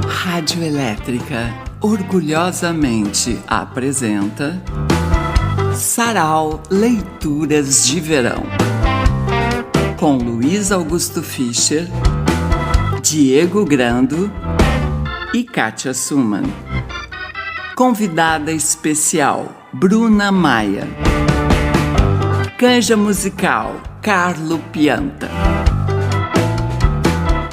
Rádio Elétrica orgulhosamente apresenta Sarau Leituras de Verão, com Luiz Augusto Fischer, Diego Grando e Kátia Suman. Convidada especial, Bruna Maia. Canja musical, Carlo Pianta.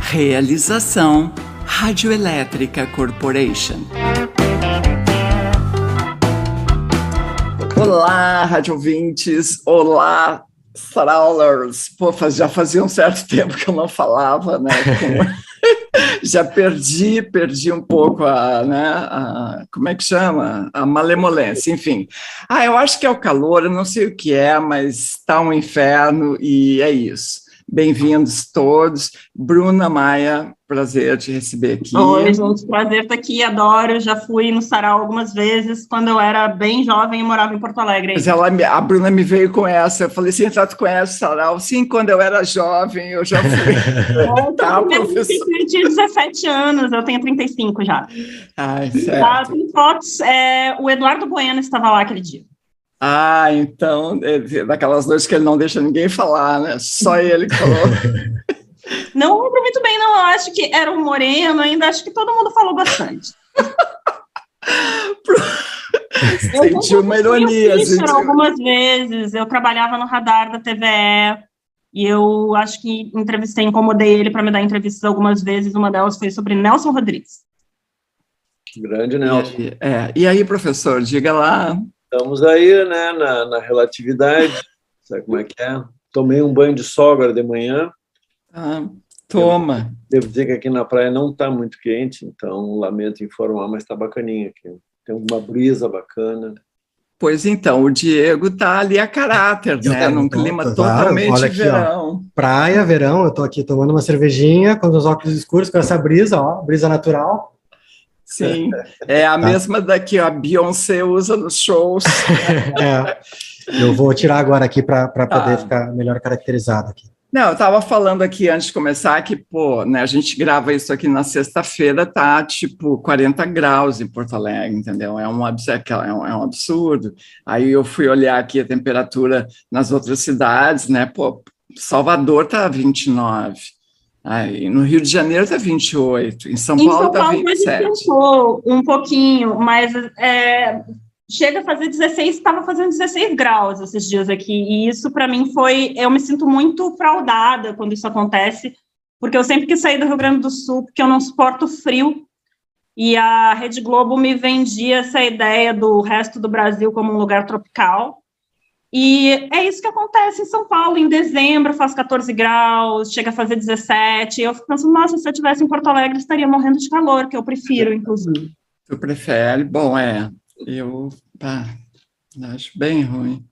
Realização, Rádio Elétrica Corporation. Olá, rádio ouvintes. Olá, Saraulers. Pô, já fazia um certo tempo que eu não falava, né? Já perdi um pouco como é que chama? A malemolência, enfim. Eu acho que é o calor, eu não sei o que é, mas está um inferno e é isso. Bem-vindos todos. Bruna Maia, prazer te receber aqui. Oi, gente, prazer estar aqui, adoro. Já fui no Sarau algumas vezes, quando eu era bem jovem e morava em Porto Alegre. Mas a Bruna me veio com essa, eu falei assim, tu conhece o Sarau? Sim, quando eu era jovem, eu já fui. Eu tinha 17 anos, eu tenho 35 já. Certo. Tem fotos, o Eduardo Bueno estava lá aquele dia. Então, daquelas noites que ele não deixa ninguém falar, né? Só ele que falou. Não lembro muito bem, não. Eu acho que era um moreno, ainda acho que todo mundo falou bastante. Senti uma ironia. Algumas vezes, eu trabalhava no radar da TVE, e eu acho que incomodei ele para me dar entrevistas algumas vezes, uma delas foi sobre Nelson Rodrigues. Grande Nelson. E aí, professor, diga lá. Estamos aí, né, na relatividade, sabe como é que é? Tomei um banho de sol agora de manhã. Toma. Devo dizer que aqui na praia não está muito quente, então lamento informar, mas está bacaninha aqui. Tem uma brisa bacana. Pois então, o Diego está ali a caráter, né? Num clima totalmente olha aqui, verão. Ó, praia, verão, eu estou aqui tomando uma cervejinha com os óculos escuros, com essa brisa, ó, brisa natural. Sim, é a mesma daqui, a Beyoncé usa nos shows. Eu vou tirar agora aqui para poder ficar melhor caracterizado aqui. Não, eu estava falando aqui antes de começar que, né, a gente grava isso aqui na sexta-feira, tá tipo 40 graus em Porto Alegre, entendeu? É um absurdo. Aí eu fui olhar aqui a temperatura nas outras cidades, né? Salvador tá 29. No Rio de Janeiro está 28, em São Paulo está 27. Um pouquinho, mas chega a fazer 16, estava fazendo 16 graus esses dias aqui, e isso para mim eu me sinto muito fraudada quando isso acontece, porque eu sempre quis sair do Rio Grande do Sul, porque eu não suporto frio, e a Rede Globo me vendia essa ideia do resto do Brasil como um lugar tropical. E é isso que acontece em São Paulo, em dezembro faz 14 graus, chega a fazer 17, e eu fico pensando, nossa, se eu estivesse em Porto Alegre, estaria morrendo de calor, que eu prefiro, inclusive. Tu prefere? Bom, eu acho bem ruim.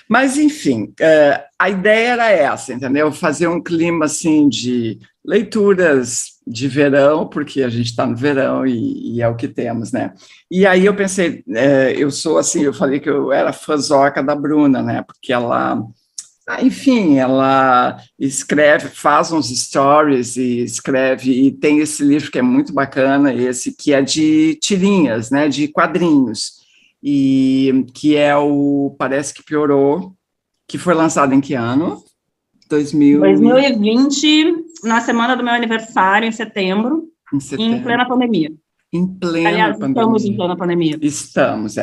Mas, enfim, a ideia era essa, entendeu? Fazer um clima, assim, de leituras de verão, porque a gente está no verão e é o que temos, né? E aí eu pensei, eu sou assim, eu falei que eu era fãzoca da Bruna, né? Porque ela, enfim, ela escreve, faz uns stories e escreve, e tem esse livro que é muito bacana, esse que é de tirinhas, né? De quadrinhos, e que é Parece que Piorou, que foi lançado em que ano? 2020, na semana do meu aniversário, em setembro. Em plena pandemia. Aliás, estamos em plena pandemia. Estamos,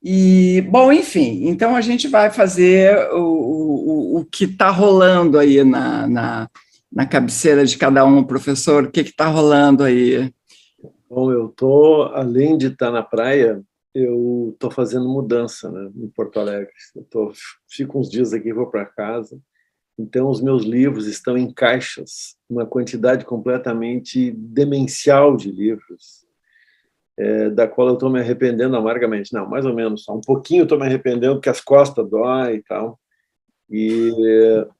E, bom, enfim, então a gente vai fazer o que está rolando aí na cabeceira de cada um, professor, o que está rolando aí? Bom, além de estar na praia, eu estou fazendo mudança, né, em Porto Alegre. Fico uns dias aqui e vou para casa. Então, os meus livros estão em caixas, uma quantidade completamente demencial de livros, da qual eu estou me arrependendo amargamente. Não, mais ou menos, só um pouquinho estou me arrependendo, porque as costas doem e tal.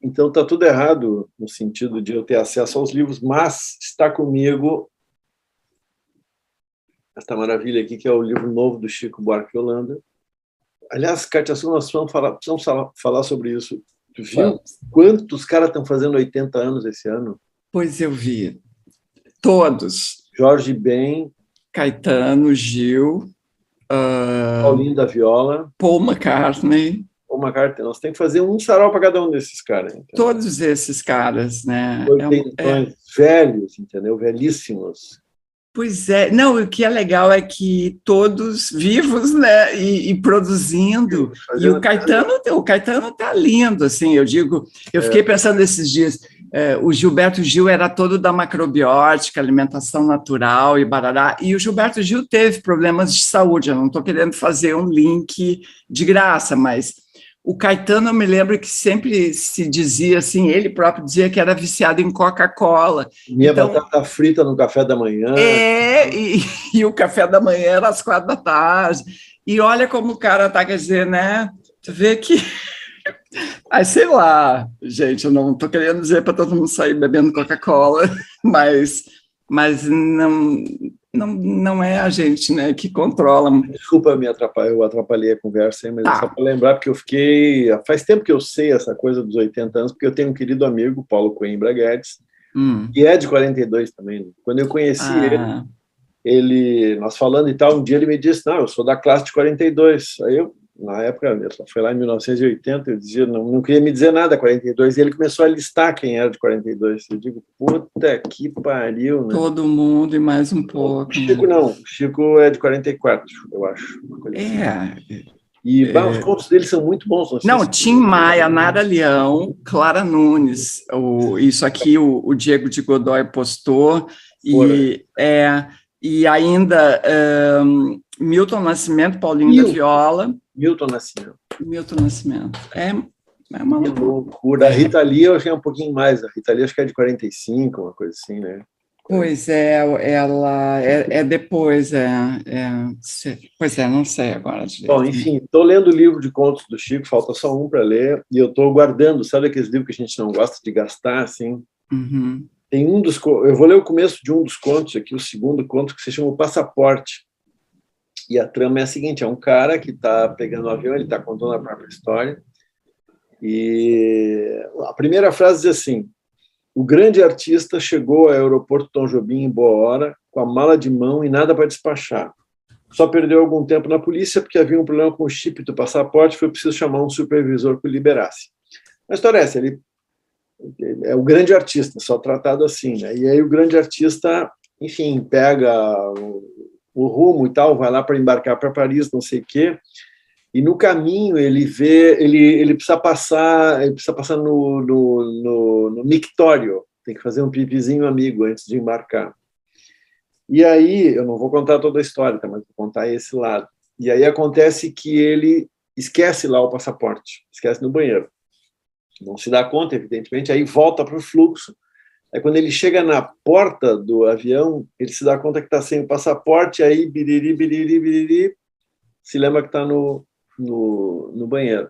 Então, está tudo errado no sentido de eu ter acesso aos livros, mas está comigo esta maravilha aqui, que é o livro novo do Chico Buarque de Holanda. Aliás, Kátia, nós precisamos falar sobre isso. Tu viu quantos caras estão fazendo 80 anos esse ano? Pois eu vi. Todos. Jorge Ben, Caetano, Gil, Paulinho da Viola, Paul McCartney. Paul McCartney. Nós temos que fazer um sarau para cada um desses caras. Entendeu? Todos esses caras, né? Velhos, entendeu? Velhíssimos. Pois é. Não, o que é legal é que todos vivos, né? E produzindo. E o Caetano tá lindo, assim, eu digo. Eu fiquei pensando esses dias. O Gilberto Gil era todo da macrobiótica, alimentação natural e barará. E o Gilberto Gil teve problemas de saúde. Eu não estou querendo fazer um link de graça, mas o Caetano, eu me lembro que sempre se dizia assim, ele próprio dizia que era viciado em Coca-Cola. Minha batata frita no café da manhã. E o café da manhã era às 4 da tarde. E olha como o cara tá, quer dizer, né? Tu vê que... Aí, sei lá, gente, eu não estou querendo dizer para todo mundo sair bebendo Coca-Cola, mas não é a gente, né, que controla. Desculpa me atrapalhar, eu atrapalhei a conversa, mas é só para lembrar, porque eu fiquei... Faz tempo que eu sei essa coisa dos 80 anos, porque eu tenho um querido amigo, Paulo Coimbra Guedes, que é de 42 também. Né? Quando eu conheci ele, nós falando e tal, um dia ele me disse, não, eu sou da classe de 42. Aí eu, na época, foi lá em 1980, eu dizia, não queria me dizer nada, 42, e ele começou a listar quem era de 42. Eu digo, puta que pariu, né? Todo mundo e mais um pouco. O Chico não, o Chico é de 44, eu acho. E os contos dele são muito bons. Não, Tim Maia, Nara Leão, Clara Nunes, isso aqui o Diego de Godoy postou, e ainda Milton Nascimento, Paulinho da Viola. Milton Nascimento. É uma loucura. A Rita Lee eu achei um pouquinho mais. A Rita Lee acho que é de 45, uma coisa assim, né? Pois ela é depois, pois não sei agora direito. Bom, enfim, estou lendo o livro de contos do Chico, falta só um para ler, e eu estou guardando, sabe aqueles livros que a gente não gosta de gastar, assim? Uhum. Tem eu vou ler o começo de um dos contos aqui, o segundo conto, que se chama O Passaporte. E a trama é a seguinte, é um cara que está pegando um avião, ele está contando a própria história, e a primeira frase diz assim: o grande artista chegou ao aeroporto Tom Jobim em boa hora, com a mala de mão e nada para despachar. Só perdeu algum tempo na polícia porque havia um problema com o chip do passaporte, foi preciso chamar um supervisor que o liberasse. A história é essa, ele é o grande artista, só tratado assim, né? E aí o grande artista, enfim, pega o rumo e tal, vai lá para embarcar para Paris, não sei o quê, e no caminho ele precisa passar no mictório, tem que fazer um pipizinho amigo antes de embarcar. E aí, eu não vou contar toda a história, tá, mas vou contar esse lado. E aí acontece que ele esquece lá o passaporte, esquece no banheiro. Não se dá conta, evidentemente, aí volta para o fluxo. Aí quando ele chega na porta do avião, ele se dá conta que está sem o passaporte, aí biriri, se lembra que está no banheiro.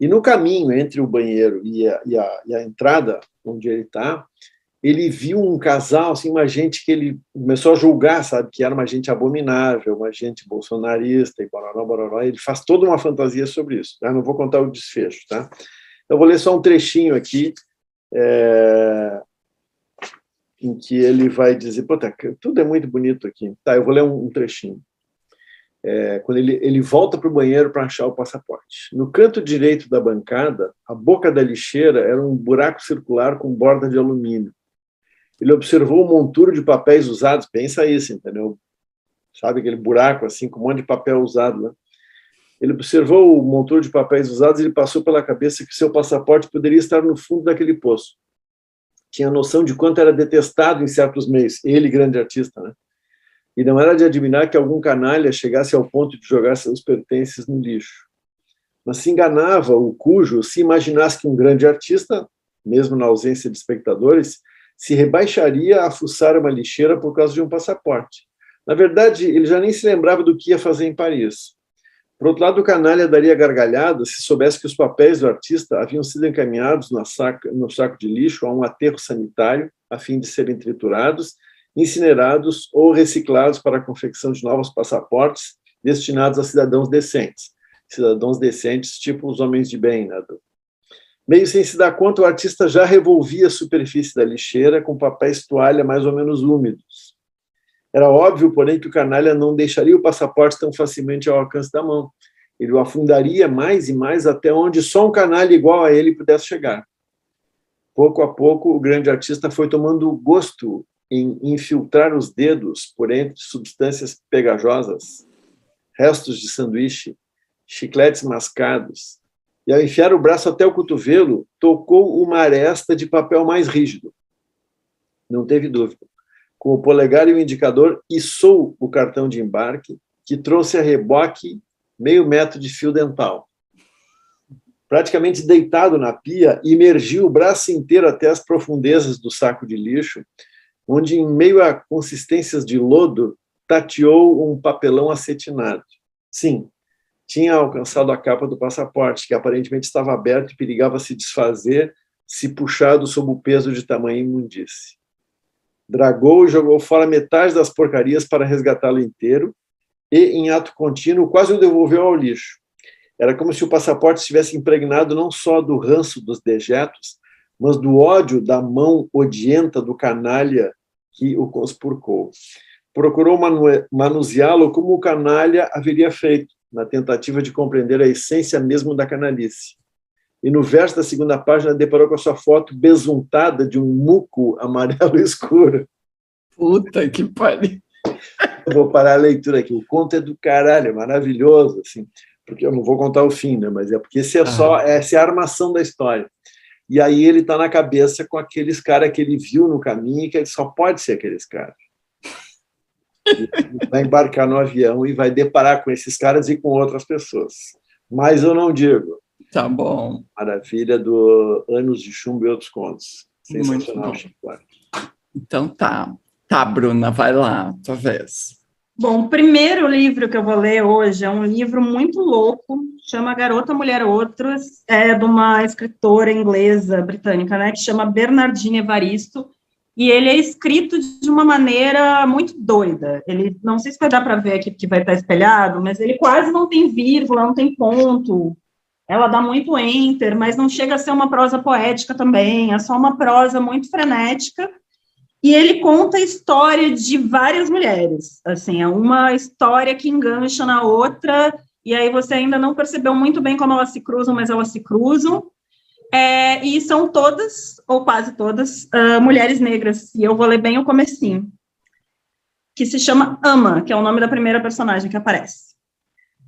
E no caminho entre o banheiro e a entrada, onde ele está, ele viu um casal, assim, uma gente que ele começou a julgar, sabe, que era uma gente abominável, uma gente bolsonarista, e bororó. Ele faz toda uma fantasia sobre isso. Tá? Não vou contar o desfecho, tá? Eu vou ler só um trechinho aqui, em que ele vai dizer, puta, tudo é muito bonito aqui. Tá, eu vou ler um trechinho. Quando ele volta para o banheiro para achar o passaporte. No canto direito da bancada, a boca da lixeira era um buraco circular com borda de alumínio. Ele observou um monturo de papéis usados, pensa isso, entendeu? Sabe aquele buraco assim, com um monte de papel usado, né? Ele observou o monturo de papéis usados e ele passou pela cabeça que seu passaporte poderia estar no fundo daquele poço. Tinha noção de quanto era detestado em certos meios, ele, grande artista, né? E não era de admirar que algum canalha chegasse ao ponto de jogar seus pertences no lixo. Mas se enganava o cujo se imaginasse que um grande artista, mesmo na ausência de espectadores, se rebaixaria a fuçar uma lixeira por causa de um passaporte. Na verdade, ele já nem se lembrava do que ia fazer em Paris. Por outro lado, o canalha daria gargalhada se soubesse que os papéis do artista haviam sido encaminhados no saco de lixo a um aterro sanitário, a fim de serem triturados, incinerados ou reciclados para a confecção de novos passaportes destinados a cidadãos decentes. Cidadãos decentes, tipo os homens de bem, né? Meio sem se dar conta, o artista já revolvia a superfície da lixeira com papéis toalha mais ou menos úmidos. Era óbvio, porém, que o canalha não deixaria o passaporte tão facilmente ao alcance da mão. Ele o afundaria mais e mais até onde só um canalha igual a ele pudesse chegar. Pouco a pouco, o grande artista foi tomando gosto em infiltrar os dedos por entre substâncias pegajosas, restos de sanduíche, chicletes mascados, e ao enfiar o braço até o cotovelo, tocou uma aresta de papel mais rígido. Não teve dúvida. Com o polegar e o indicador, içou o cartão de embarque, que trouxe a reboque meio metro de fio dental. Praticamente deitado na pia, imergiu o braço inteiro até as profundezas do saco de lixo, onde, em meio a consistências de lodo, tateou um papelão acetinado. Sim, tinha alcançado a capa do passaporte, que aparentemente estava aberto e perigava se desfazer se puxado sob o peso de tamanha imundície. Dragou e jogou fora metade das porcarias para resgatá-lo inteiro e, em ato contínuo, quase o devolveu ao lixo. Era como se o passaporte estivesse impregnado não só do ranço dos dejetos, mas do ódio da mão odienta do canalha que o conspurcou. Procurou manuseá-lo como o canalha haveria feito, na tentativa de compreender a essência mesmo da canalice. E no verso da segunda página deparou com a sua foto besuntada de um muco amarelo escuro. Puta que pariu. Vou parar a leitura aqui. O conto é do caralho, é maravilhoso, assim, porque eu não vou contar o fim, né? Mas é porque essa é a armação da história. E aí ele está na cabeça com aqueles caras que ele viu no caminho, que ele só pode ser aqueles caras. Vai embarcar no avião e vai deparar com esses caras e com outras pessoas. Mas eu não digo. Tá bom. Maravilha do Anos de Chumbo e Outros Contos. Sensacional. Então tá. Tá, Bruna, vai lá, tua vez. Bom, o primeiro livro que eu vou ler hoje é um livro muito louco, chama Garota, Mulher, Outros, é de uma escritora inglesa, britânica, né, que chama Bernardine Evaristo, e ele é escrito de uma maneira muito doida. Ele, não sei se vai dar para ver aqui, porque vai estar espelhado, mas ele quase não tem vírgula, não tem ponto. Ela dá muito enter, mas não chega a ser uma prosa poética também, é só uma prosa muito frenética. E ele conta a história de várias mulheres. Assim, é uma história que engancha na outra, e aí você ainda não percebeu muito bem como elas se cruzam, mas elas se cruzam. E são todas, ou quase todas, mulheres negras, e eu vou ler bem o comecinho, que se chama Ama, que é o nome da primeira personagem que aparece.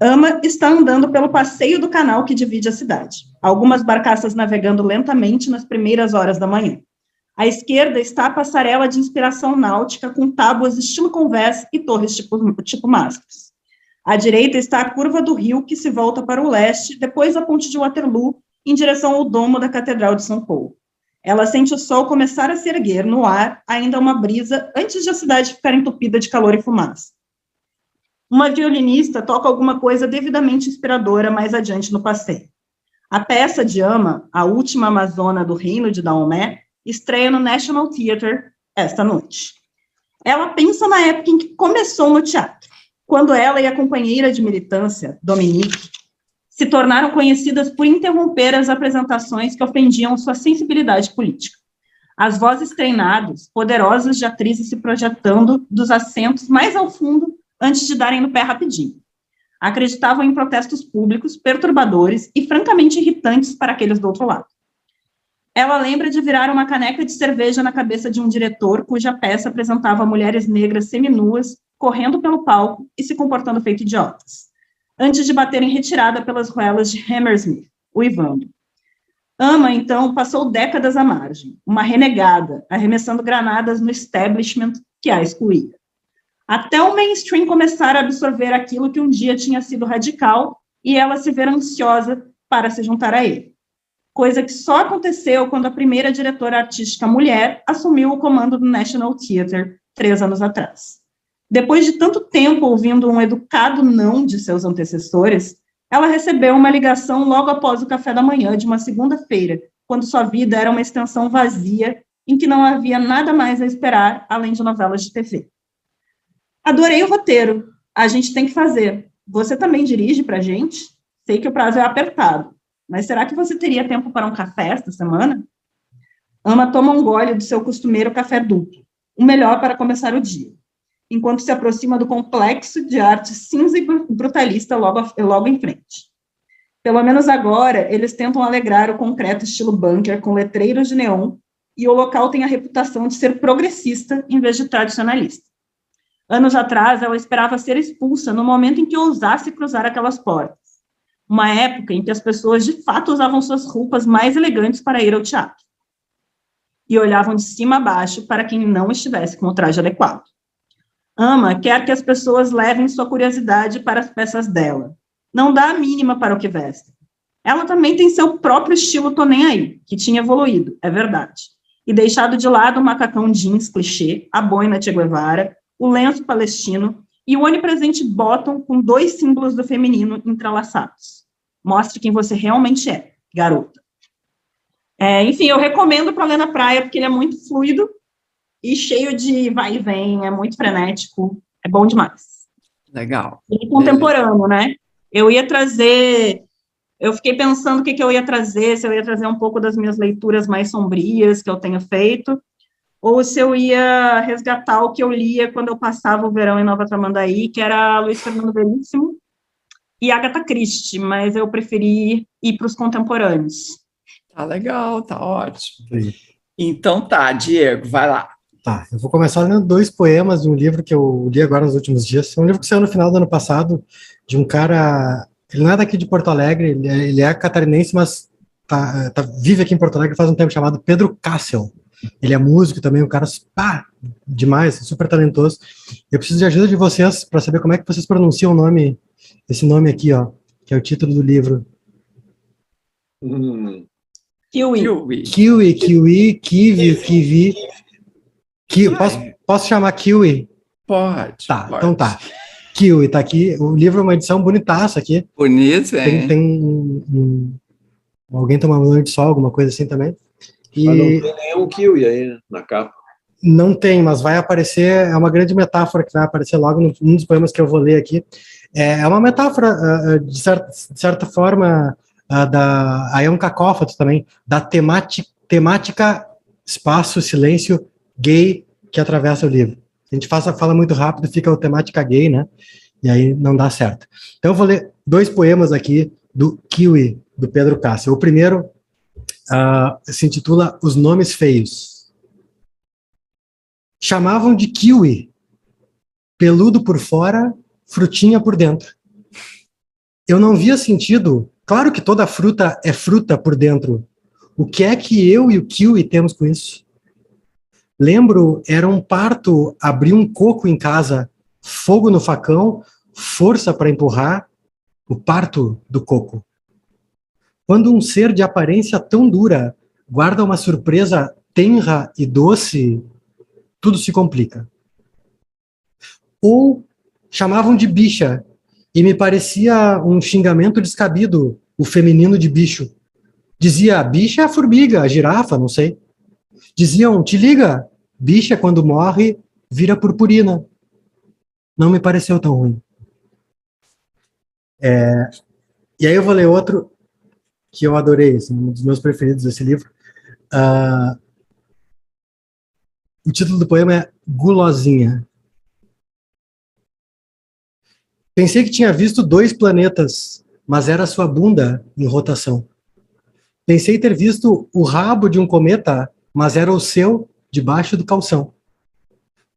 Ama está andando pelo passeio do canal que divide a cidade. Algumas barcaças navegando lentamente nas primeiras horas da manhã. À esquerda está a passarela de inspiração náutica com tábuas estilo Converse e torres tipo mastros. À direita está a curva do rio que se volta para o leste, depois a ponte de Waterloo, em direção ao domo da Catedral de São Paulo. Ela sente o sol começar a se erguer no ar, ainda uma brisa, antes de a cidade ficar entupida de calor e fumaça. Uma violinista toca alguma coisa devidamente inspiradora mais adiante no passeio. A peça de Ama, a última amazona do reino de Daomé, estreia no National Theatre esta noite. Ela pensa na época em que começou no teatro, quando ela e a companheira de militância, Dominique, se tornaram conhecidas por interromper as apresentações que ofendiam sua sensibilidade política. As vozes treinadas, poderosas de atrizes se projetando dos assentos mais ao fundo antes de darem no pé rapidinho. Acreditavam em protestos públicos, perturbadores e francamente irritantes para aqueles do outro lado. Ela lembra de virar uma caneca de cerveja na cabeça de um diretor cuja peça apresentava mulheres negras seminuas, correndo pelo palco e se comportando feito idiotas, antes de bater em retirada pelas ruelas de Hammersmith, uivando. Ama, então, passou décadas à margem, uma renegada, arremessando granadas no establishment que a excluía. Até o mainstream começar a absorver aquilo que um dia tinha sido radical e ela se ver ansiosa para se juntar a ele. Coisa que só aconteceu quando a primeira diretora artística mulher assumiu o comando do National Theatre 3 anos atrás. Depois de tanto tempo ouvindo um educado não de seus antecessores, ela recebeu uma ligação logo após o café da manhã de uma segunda-feira, quando sua vida era uma extensão vazia, em que não havia nada mais a esperar, além de novelas de TV. Adorei o roteiro. A gente tem que fazer. Você também dirige pra gente? Sei que o prazo é apertado. mas será que você teria tempo para um café esta semana? Ama toma um gole do seu costumeiro café duplo, o melhor para começar o dia, enquanto se aproxima do complexo de arte cinza e brutalista logo em frente. Pelo menos agora, eles tentam alegrar o concreto estilo bunker com letreiros de neon, e o local tem a reputação de ser progressista em vez de tradicionalista. Anos atrás, ela esperava ser expulsa no momento em que ousasse cruzar aquelas portas, uma época em que as pessoas de fato usavam suas roupas mais elegantes para ir ao teatro, e olhavam de cima a baixo para quem não estivesse com o traje adequado. Ama quer que as pessoas levem sua curiosidade para as peças dela, não dá a mínima para o que veste. Ela também tem seu próprio estilo tô nem aí, que tinha evoluído, é verdade, e deixado de lado o macacão jeans clichê, a boina Che Guevara, o lenço palestino e o onipresente bottom com 2 símbolos do feminino entrelaçados. Mostre quem você realmente é, garota. Enfim, eu recomendo para ler na praia, porque ele é muito fluido e cheio de vai e vem, é muito frenético, é bom demais. Legal. E contemporâneo, né? Eu fiquei pensando o que eu ia trazer, se eu ia trazer um pouco das minhas leituras mais sombrias que eu tenho feito, ou se eu ia resgatar o que eu lia quando eu passava o verão em Nova Tramandaí, que era Luiz Fernando Veríssimo e Agatha Christie, mas eu preferi ir para os contemporâneos. Tá legal, tá ótimo. Então tá, Diego, vai lá. Tá, eu vou começar lendo 2 poemas de um livro que eu li agora nos últimos dias. É um livro que saiu no final do ano passado, de um cara... Ele não é daqui de Porto Alegre, ele é catarinense, mas vive aqui em Porto Alegre faz um tempo, chamado Pedro Cassel. Ele é músico também, um cara demais, super talentoso. Eu preciso de ajuda de vocês para saber como é que vocês pronunciam esse nome aqui, ó, que é o título do livro. Kiwi. Posso chamar Kiwi? Pode. Tá, pode. então tá. Kiwi, tá aqui. O livro é uma edição bonitaça aqui. Bonito, hein? Tem alguém tomando banho de sol, alguma coisa assim também. Mas não tem nenhum kiwi aí na capa. Não tem, mas vai aparecer, é uma grande metáfora que vai aparecer logo num dos poemas que eu vou ler aqui. É uma metáfora, de certa forma, aí é um cacófato também, da temática espaço, silêncio, gay, que atravessa o livro. A gente fala muito rápido, fica a temática gay, né? E aí não dá certo. Então eu vou ler 2 poemas aqui do Kiwi, do Pedro Cassel. O primeiro se intitula Os Nomes Feios. Chamavam de kiwi, peludo por fora, frutinha por dentro. Eu não via sentido, claro que toda fruta é fruta por dentro. O que é que eu e o kiwi temos com isso? Lembro, era um parto abrir um coco em casa, fogo no facão, força para empurrar, o parto do coco. Quando um ser de aparência tão dura guarda uma surpresa tenra e doce, tudo se complica. Ou chamavam de bicha, e me parecia um xingamento descabido, o feminino de bicho. Dizia, bicha é a formiga, a girafa, não sei. Diziam, te liga, bicha quando morre vira purpurina. Não me pareceu tão ruim. E aí eu vou ler outro que eu adorei, assim, um dos meus preferidos desse livro. O título do poema é Gulosinha. Pensei que tinha visto 2 planetas, mas era sua bunda em rotação. Pensei ter visto o rabo de um cometa, mas era o seu debaixo do calção.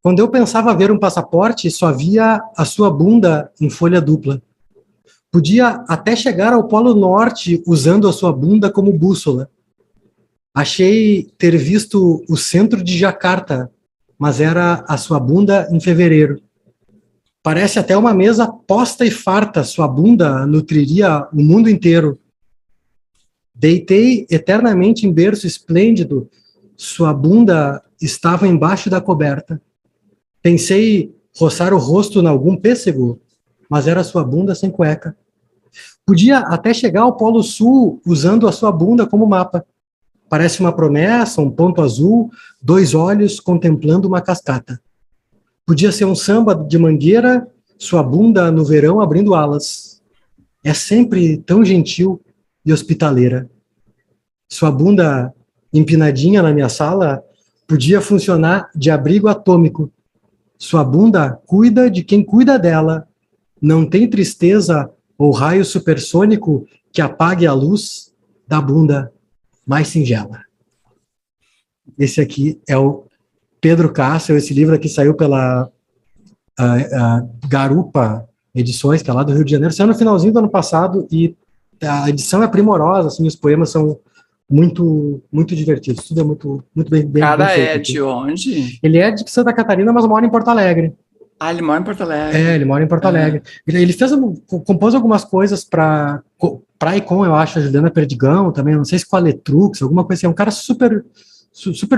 Quando eu pensava ver um passaporte, só via a sua bunda em folha dupla. Podia até chegar ao Polo Norte usando a sua bunda como bússola. Achei ter visto o centro de Jacarta, mas era a sua bunda em fevereiro. Parece até uma mesa posta e farta, sua bunda nutriria o mundo inteiro. Deitei eternamente em berço esplêndido, sua bunda estava embaixo da coberta. Pensei roçar o rosto em algum pêssego, mas era sua bunda sem cueca. Podia até chegar ao Polo Sul usando a sua bunda como mapa. Parece uma promessa, um ponto azul, 2 olhos contemplando uma cascata. Podia ser um samba de mangueira, sua bunda no verão abrindo alas. É sempre tão gentil, e hospitaleira. Sua bunda empinadinha na minha sala podia funcionar de abrigo atômico. Sua bunda cuida de quem cuida dela. Não tem tristeza ou raio supersônico que apague a luz da bunda mais singela. Esse aqui é o Pedro Castro. Esse livro aqui saiu pela Garupa Edições, que é lá do Rio de Janeiro. Saiu no finalzinho do ano passado e a edição é primorosa, assim, os poemas são muito, muito divertidos. Tudo é muito, muito bem feito. Cara, é de onde? Ele é de Santa Catarina, mas mora em Porto Alegre. Ah, ele mora em Porto Alegre. É, ele mora em Porto Alegre. Ele compôs algumas coisas para e com, eu acho, a Juliana Perdigão também, não sei se com a Letrux, alguma coisa assim. É um cara super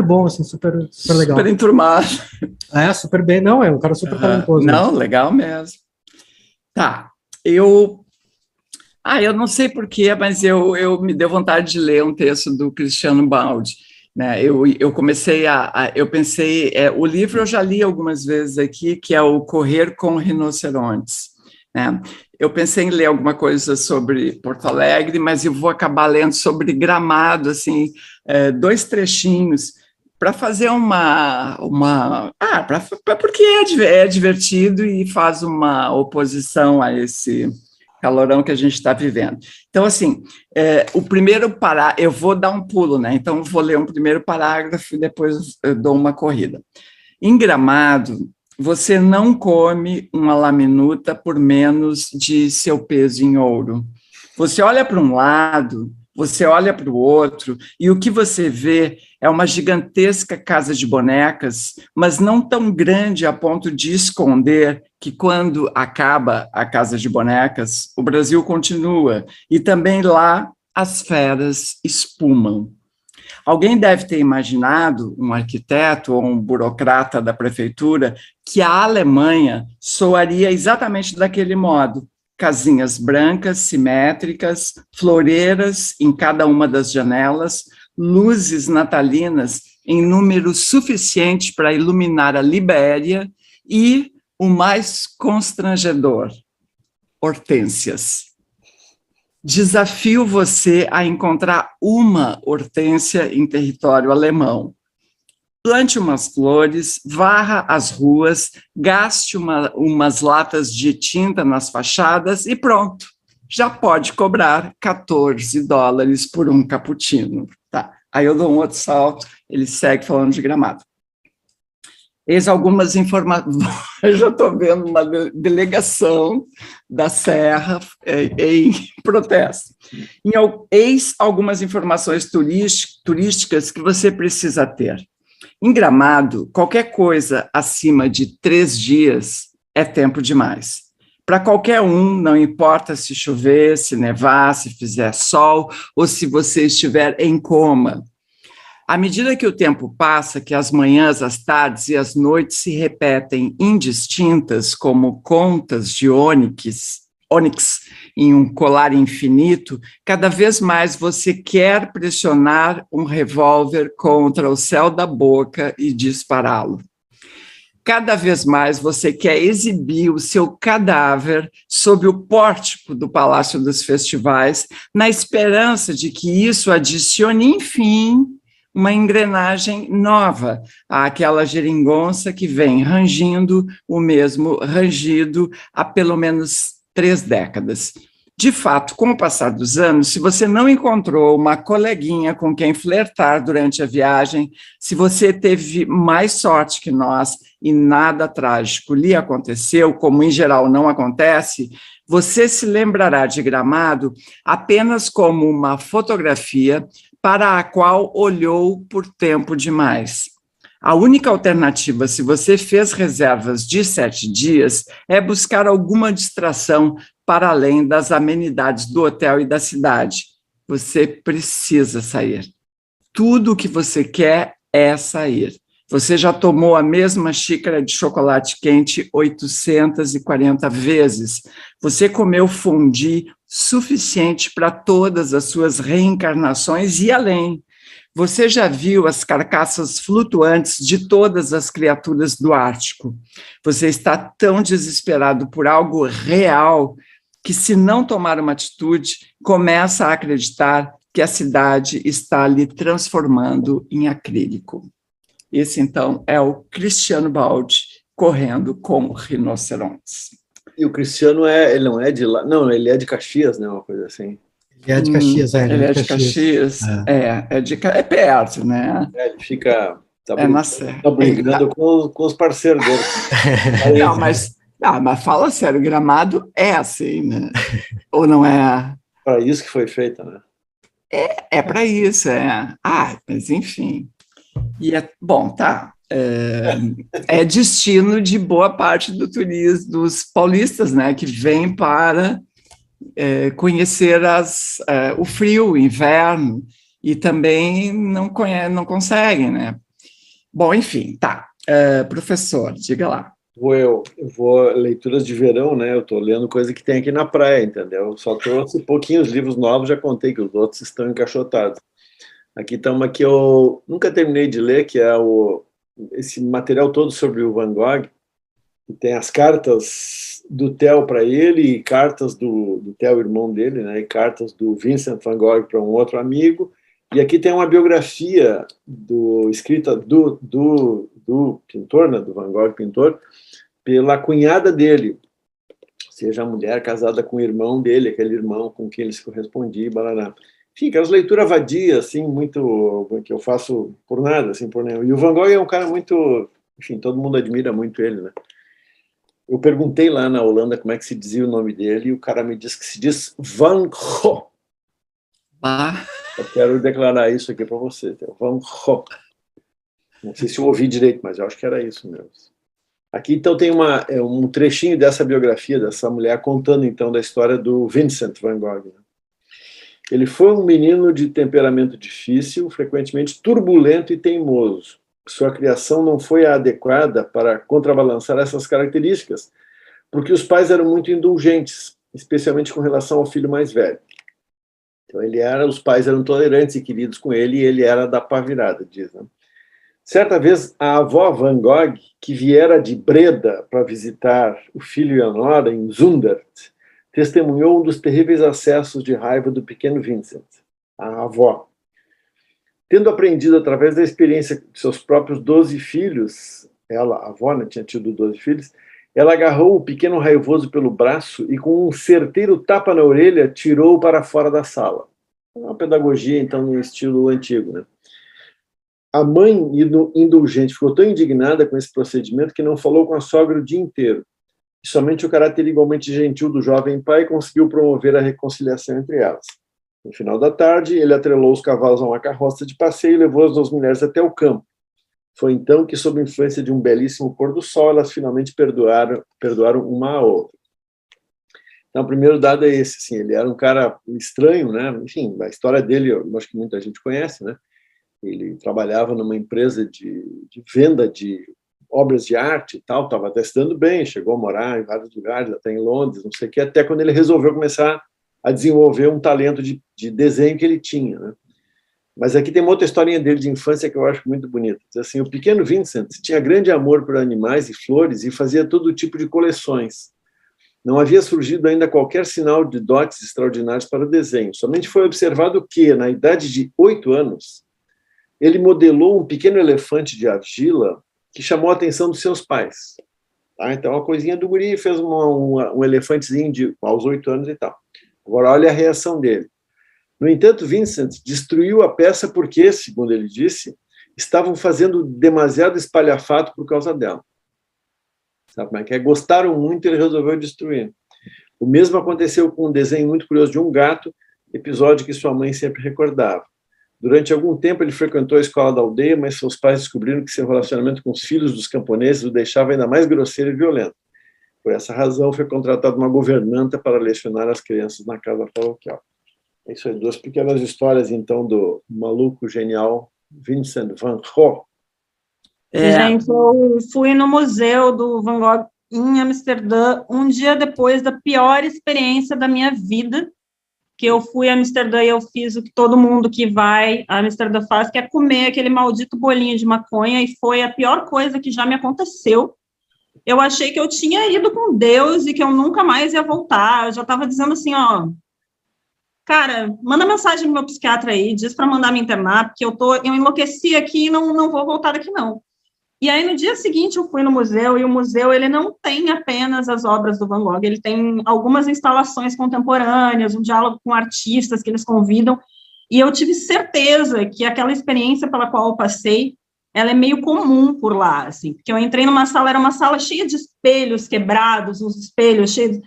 bom, assim, super legal. Super enturmado. É, super bem. Não, é um cara super talentoso. Não, mesmo. Legal mesmo. Tá, eu não sei porquê, mas eu me deu vontade de ler um texto do Cristiano Baldi, né? Eu comecei eu pensei, o livro eu já li algumas vezes aqui, que é o Correr com Rinocerontes, né? Eu pensei em ler alguma coisa sobre Porto Alegre, mas eu vou acabar lendo sobre Gramado, assim, 2 trechinhos, para fazer porque é divertido e faz uma oposição a esse calorão que a gente está vivendo. Então, assim, o primeiro parágrafo, eu vou dar um pulo, né? Então, eu vou ler um primeiro parágrafo e depois eu dou uma corrida. Em Gramado, você não come uma laminuta por menos de seu peso em ouro. Você olha para um lado, você olha para o outro, e o que você vê é uma gigantesca casa de bonecas, mas não tão grande a ponto de esconder que, quando acaba a casa de bonecas, o Brasil continua, e também lá as feras espumam. Alguém deve ter imaginado, um arquiteto ou um burocrata da prefeitura, que a Alemanha soaria exatamente daquele modo. Casinhas brancas, simétricas, floreiras em cada uma das janelas, luzes natalinas em número suficiente para iluminar a Libéria e, o mais constrangedor, hortênsias. Desafio você a encontrar uma hortênsia em território alemão. Plante umas flores, varra as ruas, gaste umas latas de tinta nas fachadas e pronto, já pode cobrar $14 por um cappuccino. Tá. Aí eu dou um outro salto, ele segue falando de Gramado. Eis algumas informações, eu já estou vendo uma delegação da Serra em protesto. Eis algumas informações turísticas que você precisa ter. Em Gramado, qualquer coisa acima de 3 dias é tempo demais. Para qualquer um, não importa se chover, se nevar, se fizer sol ou se você estiver em coma. À medida que o tempo passa, que as manhãs, as tardes e as noites se repetem indistintas como contas de ônix em um colar infinito, cada vez mais você quer pressionar um revólver contra o céu da boca e dispará-lo. Cada vez mais você quer exibir o seu cadáver sob o pórtico do Palácio dos Festivais, na esperança de que isso adicione, enfim, uma engrenagem nova àquela geringonça que vem rangindo o mesmo rangido há pelo menos 3 décadas. De fato, com o passar dos anos, se você não encontrou uma coleguinha com quem flertar durante a viagem, se você teve mais sorte que nós e nada trágico lhe aconteceu, como em geral não acontece, você se lembrará de Gramado apenas como uma fotografia para a qual olhou por tempo demais. A única alternativa, se você fez reservas de 7 dias, é buscar alguma distração para além das amenidades do hotel e da cidade. Você precisa sair. Tudo o que você quer é sair. Você já tomou a mesma xícara de chocolate quente 840 vezes. Você comeu fondue suficiente para todas as suas reencarnações e além. Você já viu as carcaças flutuantes de todas as criaturas do Ártico. Você está tão desesperado por algo real que, se não tomar uma atitude, começa a acreditar que a cidade está lhe transformando em acrílico. Esse, então, é o Cristiano Baldi correndo com rinocerontes. E o Cristiano ele não é de lá, não, ele é de Caxias, né, uma coisa assim. Ele é de Caxias, Ele é de Caxias, é perto, né? Ele fica... Tá Serra. Tá brigando com os parceiros dele. Não, mas fala sério, Gramado é assim, né? Ou não é? Para isso que foi feita, né? É para isso, é. Mas enfim. E bom, tá. É destino de boa parte do turismo, dos paulistas, né? Que vêm para conhecer o frio, o inverno, e também não conseguem, né? Bom, enfim, tá. Professor, diga lá. Eu vou leituras de verão, né? Eu estou lendo coisa que tem aqui na praia, entendeu? Só trouxe pouquinhos livros novos, já contei que os outros estão encaixotados. Aqui está uma que eu nunca terminei de ler, que é esse material todo sobre o Van Gogh, que tem as cartas do Theo para ele, e cartas do Theo, irmão dele, né? E cartas do Vincent Van Gogh para um outro amigo. E aqui tem uma biografia escrita do pintor, né, do Van Gogh, pintor, pela cunhada dele, ou seja, a mulher casada com o irmão dele, aquele irmão com quem ele se correspondia, barará. Enfim, aquelas leituras vadias, assim, muito, que eu faço por nada, assim, por nenhum. E o Van Gogh é um cara muito, enfim, todo mundo admira muito ele, né? Eu perguntei lá na Holanda como é que se dizia o nome dele, e o cara me disse que se diz Van Gogh. Eu quero declarar isso aqui para você, Van Gogh. Não sei se eu ouvi direito, mas eu acho que era isso mesmo. Aqui, então, tem um trechinho dessa biografia dessa mulher contando, então, da história do Vincent Van Gogh. Né? Ele foi um menino de temperamento difícil, frequentemente turbulento e teimoso. Sua criação não foi a adequada para contrabalançar essas características, porque os pais eram muito indulgentes, especialmente com relação ao filho mais velho. Então, os pais eram tolerantes e queridos com ele, e ele era da pá virada, diz, né? Certa vez, a avó Van Gogh, que viera de Breda para visitar o filho e a nora em Zundert, testemunhou um dos terríveis acessos de raiva do pequeno Vincent, a avó. Tendo aprendido através da experiência de seus próprios 12 filhos, ela, a avó, né, tinha tido 12 filhos, ela agarrou o pequeno raivoso pelo braço e, com um certeiro tapa na orelha, tirou-o para fora da sala. Uma pedagogia, então, no estilo antigo, né? A mãe indulgente ficou tão indignada com esse procedimento que não falou com a sogra o dia inteiro. E somente o caráter igualmente gentil do jovem pai conseguiu promover a reconciliação entre elas. No final da tarde, ele atrelou os cavalos a uma carroça de passeio e levou as duas mulheres até o campo. Foi então que, sob a influência de um belíssimo pôr do sol, elas finalmente perdoaram uma a outra. Então, o primeiro dado é esse, assim, ele era um cara estranho, né? Enfim, a história dele, eu acho que muita gente conhece, né? Ele trabalhava numa empresa de venda de obras de arte e tal, estava até se dando bem, chegou a morar em vários lugares, até em Londres, não sei o que, até quando ele resolveu começar a desenvolver um talento de desenho que ele tinha, né? Mas aqui tem uma outra historinha dele de infância que eu acho muito bonita. Diz assim, o pequeno Vincent tinha grande amor por animais e flores e fazia todo tipo de coleções. Não havia surgido ainda qualquer sinal de dotes extraordinários para o desenho. Somente foi observado que, na idade de 8 anos, ele modelou um pequeno elefante de argila que chamou a atenção dos seus pais. Tá? Então, uma coisinha do guri, fez um elefantezinho aos 8 anos e tal. Agora, olha a reação dele. No entanto, Vincent destruiu a peça porque, segundo ele disse, estavam fazendo demasiado espalhafato por causa dela. Sabe como é que é? Gostaram muito e ele resolveu destruir. O mesmo aconteceu com um desenho muito curioso de um gato, episódio que sua mãe sempre recordava. Durante algum tempo, ele frequentou a escola da aldeia, mas seus pais descobriram que seu relacionamento com os filhos dos camponeses o deixava ainda mais grosseiro e violento. Por essa razão, foi contratada uma governanta para lecionar as crianças na casa paroquial. É isso aí, 2 pequenas histórias, então, do maluco genial Vincent Van Gogh. Gente, eu fui no museu do Van Gogh em Amsterdã um dia depois da pior experiência da minha vida, que eu fui a Amsterdã e eu fiz o que todo mundo que vai a Amsterdã faz, que é comer aquele maldito bolinho de maconha, e foi a pior coisa que já me aconteceu. eu achei que eu tinha ido com Deus e que eu nunca mais ia voltar. Eu já estava dizendo assim, ó, cara, manda mensagem pro meu psiquiatra aí, diz para mandar me internar, porque eu enlouqueci aqui e não vou voltar daqui, não. E aí, no dia seguinte, eu fui no museu, e o museu, ele não tem apenas as obras do Van Gogh, ele tem algumas instalações contemporâneas, um diálogo com artistas que eles convidam, e eu tive certeza que aquela experiência pela qual eu passei, ela é meio comum por lá, assim, porque eu entrei numa sala, era uma sala cheia de espelhos quebrados, uns espelhos cheios,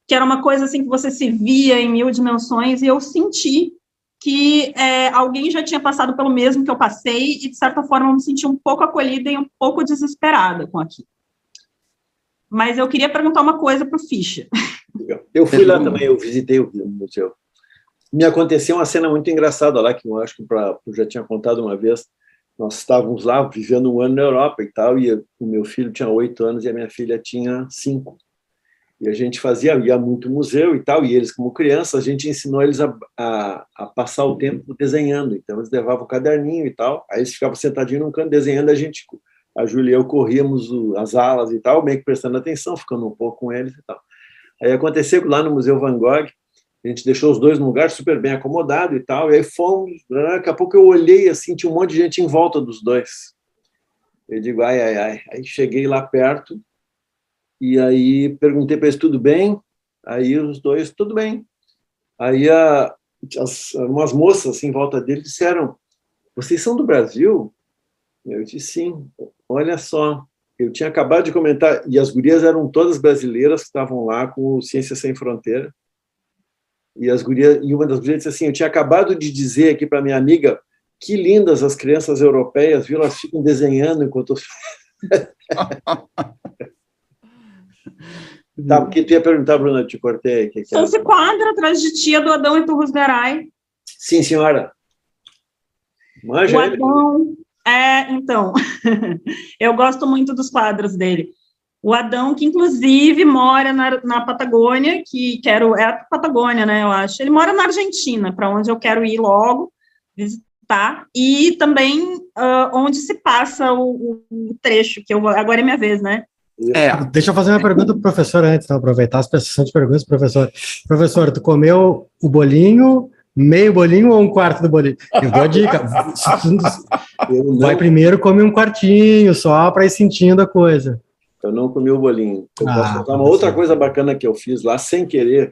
que era uma coisa, assim, que você se via em 1000 dimensões, e eu senti que alguém já tinha passado pelo mesmo que eu passei, e, de certa forma, eu me senti um pouco acolhida e um pouco desesperada com aquilo. Mas eu queria perguntar uma coisa para o Fischer. Eu fui lá também, eu visitei o museu. Me aconteceu uma cena muito engraçada lá, que eu acho que eu já tinha contado uma vez. Nós estávamos lá, vivendo um ano na Europa e tal, e o meu filho tinha 8 anos e a minha filha tinha 5. E a gente ia muito museu e tal, e eles, como crianças, a gente ensinou eles a passar o tempo desenhando. Então, eles levavam o caderninho e tal, aí eles ficavam sentadinhos num canto desenhando, a Júlia e eu corríamos as alas e tal, meio que prestando atenção, ficando um pouco com eles e tal. Aí aconteceu que lá no Museu Van Gogh, a gente deixou os dois num lugar super bem acomodado e tal, e aí fomos, daqui a pouco eu olhei assim, tinha um monte de gente em volta dos dois. Eu digo, ai, ai, ai. Aí cheguei lá perto, e aí perguntei para eles, tudo bem? Aí os dois, tudo bem. Aí umas moças assim, em volta deles disseram, vocês são do Brasil? Eu disse, sim. Olha só, eu tinha acabado de comentar, e as gurias eram todas brasileiras que estavam lá com o Ciências Sem Fronteira. E uma das gurias disse assim, eu tinha acabado de dizer aqui para minha amiga, que lindas as crianças europeias, viu? Elas ficam desenhando enquanto... Tá, porque tu ia perguntar, Bruna, eu te cortei. São esse quadro atrás de tia do Adão e Turros Garay. Sim, senhora. Manja o Adão, então, eu gosto muito dos quadros dele. O Adão, que inclusive mora na Patagônia, é a Patagônia, né, eu acho. Ele mora na Argentina, para onde eu quero ir logo, visitar, e também onde se passa o trecho, que agora é minha vez, né? Deixa eu fazer uma pergunta para o professor antes, então, aproveitar as sessões de perguntas para o professor. Professor, tu comeu o bolinho, meio bolinho ou um quarto do bolinho? Eu dou a dica. Vai primeiro comer um quartinho, só para ir sentindo a coisa. Eu não comi o bolinho. Eu posso contar uma outra coisa bacana que eu fiz lá, sem querer,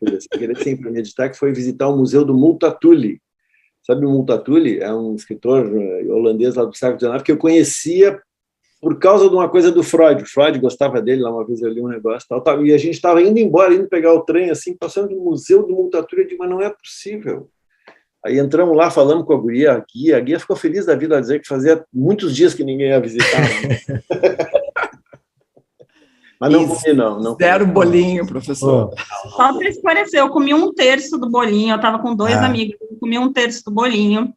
sem premeditar, que foi visitar o Museu do Multatuli. Sabe o Multatuli? É um escritor holandês lá do século XIX que eu conhecia por causa de uma coisa do Freud. O Freud gostava dele, lá uma vez eu li um negócio tal, e a gente estava indo embora, indo pegar o trem, assim, passando no Museu do Multatuli, eu digo, mas não é possível. Aí entramos lá, falamos com a guia, a guia ficou feliz da vida a dizer que fazia muitos dias que ninguém ia visitar. Mas não comi, não. Zero bolinho, professor. Só para esclarecer, eu comi 1/3 do bolinho, eu estava com 2 amigos, eu comi 1/3 do bolinho,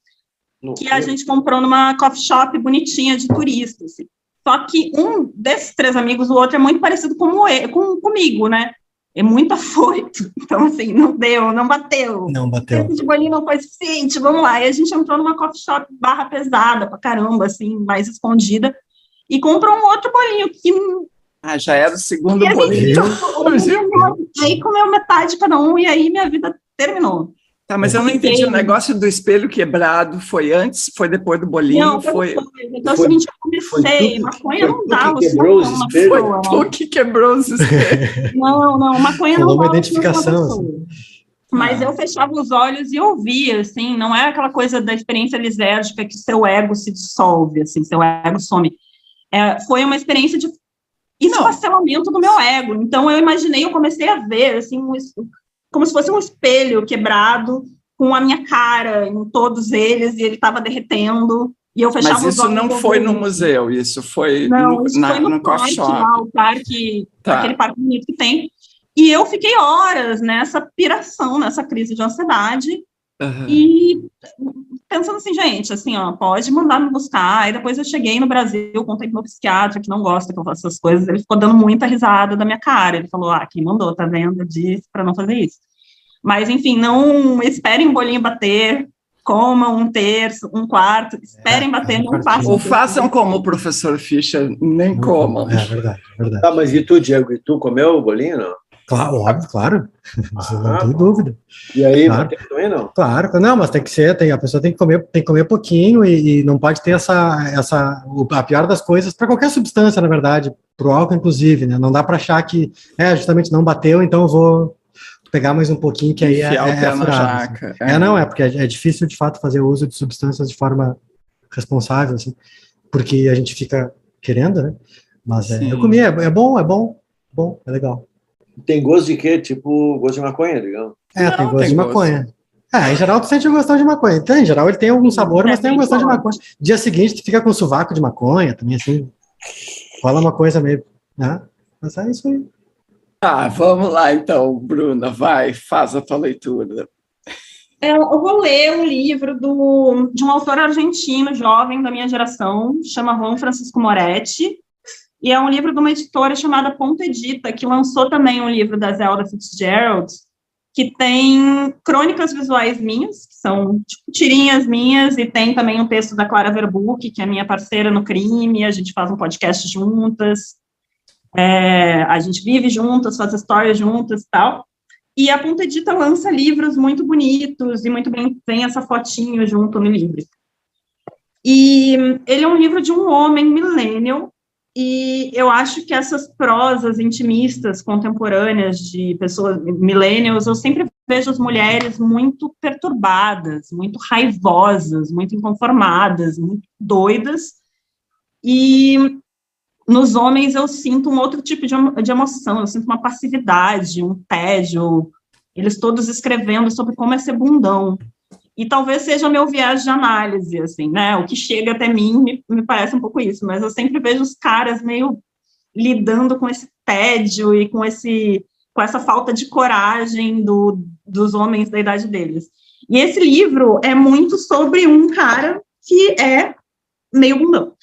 que a gente comprou numa coffee shop bonitinha de turista, assim. Só que um desses 3 amigos, o outro é muito parecido comigo, né? É muito afoito. Então, assim, não deu, não bateu. Não bateu. Esse de bolinho não foi suficiente, vamos lá. E a gente entrou numa coffee shop barra pesada pra caramba, assim, mais escondida, e comprou um outro bolinho que... já era o segundo bolinho. Aí comeu metade cada um, e aí minha vida terminou. Tá, mas eu não entendi. O negócio do espelho quebrado foi antes, foi depois do bolinho? Não, foi o seguinte, eu comecei, maconha não dá. Foi tu que quebrou os espelhos. Não, maconha não dá. Uma identificação. Mas eu fechava os olhos e ouvia, assim, não é aquela coisa da experiência lisérgica que seu ego se dissolve, assim, seu ego some. Foi uma experiência de esfacelamento do meu ego. Então, eu comecei a ver, assim, como se fosse um espelho quebrado com a minha cara em todos eles, e ele estava derretendo, e eu fechava os olhos. Mas isso não foi no museu, isso foi no coffee shop. Lá, o parque, aquele parque bonito que tem. E eu fiquei horas nessa piração, nessa crise de ansiedade, e pensando assim, gente, assim, pode mandar me buscar. Aí depois eu cheguei no Brasil, contei pro meu psiquiatra, que não gosta que eu faça essas coisas, ele ficou dando muita risada da minha cara, ele falou, quem mandou, tá vendo, eu disse para não fazer isso. Mas, enfim, não esperem o bolinho bater, comam um terço, um quarto, esperem bater, não façam. Ou façam como o professor Fischer, nem comam. É verdade, é verdade. Tá, mas e tu, Diego? E tu comeu o bolinho, não? Claro, óbvio, claro. Não tem dúvida. E aí, Claro. Matheus, também não? Claro, não, mas tem que ser, a pessoa tem que comer pouquinho e não pode ter a pior das coisas, para qualquer substância, na verdade, para o álcool, inclusive, né? Não dá para achar que, justamente não bateu, então eu vou pegar mais um pouquinho, que aí Enfiar o pé na furado. jaca. Assim. Não, porque é difícil, de fato, fazer uso de substâncias de forma responsável, assim, porque a gente fica querendo, né? Mas eu comi, é bom, é legal. Tem gosto de quê? Tipo gosto de maconha, digamos? Tem gosto de maconha. Em geral tu sente o gostão de maconha. Então, em geral ele tem algum sabor, mas tem um gostão de maconha. Dia seguinte tu fica com sovaco de maconha também, assim. Rola uma coisa meio... né? Mas é isso aí. Vamos lá então, Bruna, vai, faz a tua leitura. Eu vou ler um livro de um autor argentino, jovem, da minha geração, chama Juan Francisco Moretti, e é um livro de uma editora chamada Ponto Edita, que lançou também um livro da Zelda Fitzgerald, que tem crônicas visuais minhas, que são tipo, tirinhas minhas, e tem também um texto da Clara Verbuck, que é minha parceira no crime, a gente faz um podcast juntas, a gente vive juntas, faz histórias juntas e tal. E a Ponto Edita lança livros muito bonitos, e muito bem tem essa fotinho junto no livro. E ele é um livro de um homem millennial, e eu acho que essas prosas intimistas contemporâneas de pessoas millennials, eu sempre vejo as mulheres muito perturbadas, muito raivosas, muito inconformadas, muito doidas, e nos homens eu sinto um outro tipo de emoção, eu sinto uma passividade, um tédio, eles todos escrevendo sobre como é ser bundão. E talvez seja o meu viés de análise, assim, né? O que chega até mim me parece um pouco isso, mas eu sempre vejo os caras meio lidando com esse tédio e com essa falta de coragem dos homens da idade deles. E esse livro é muito sobre um cara que é meio bundão.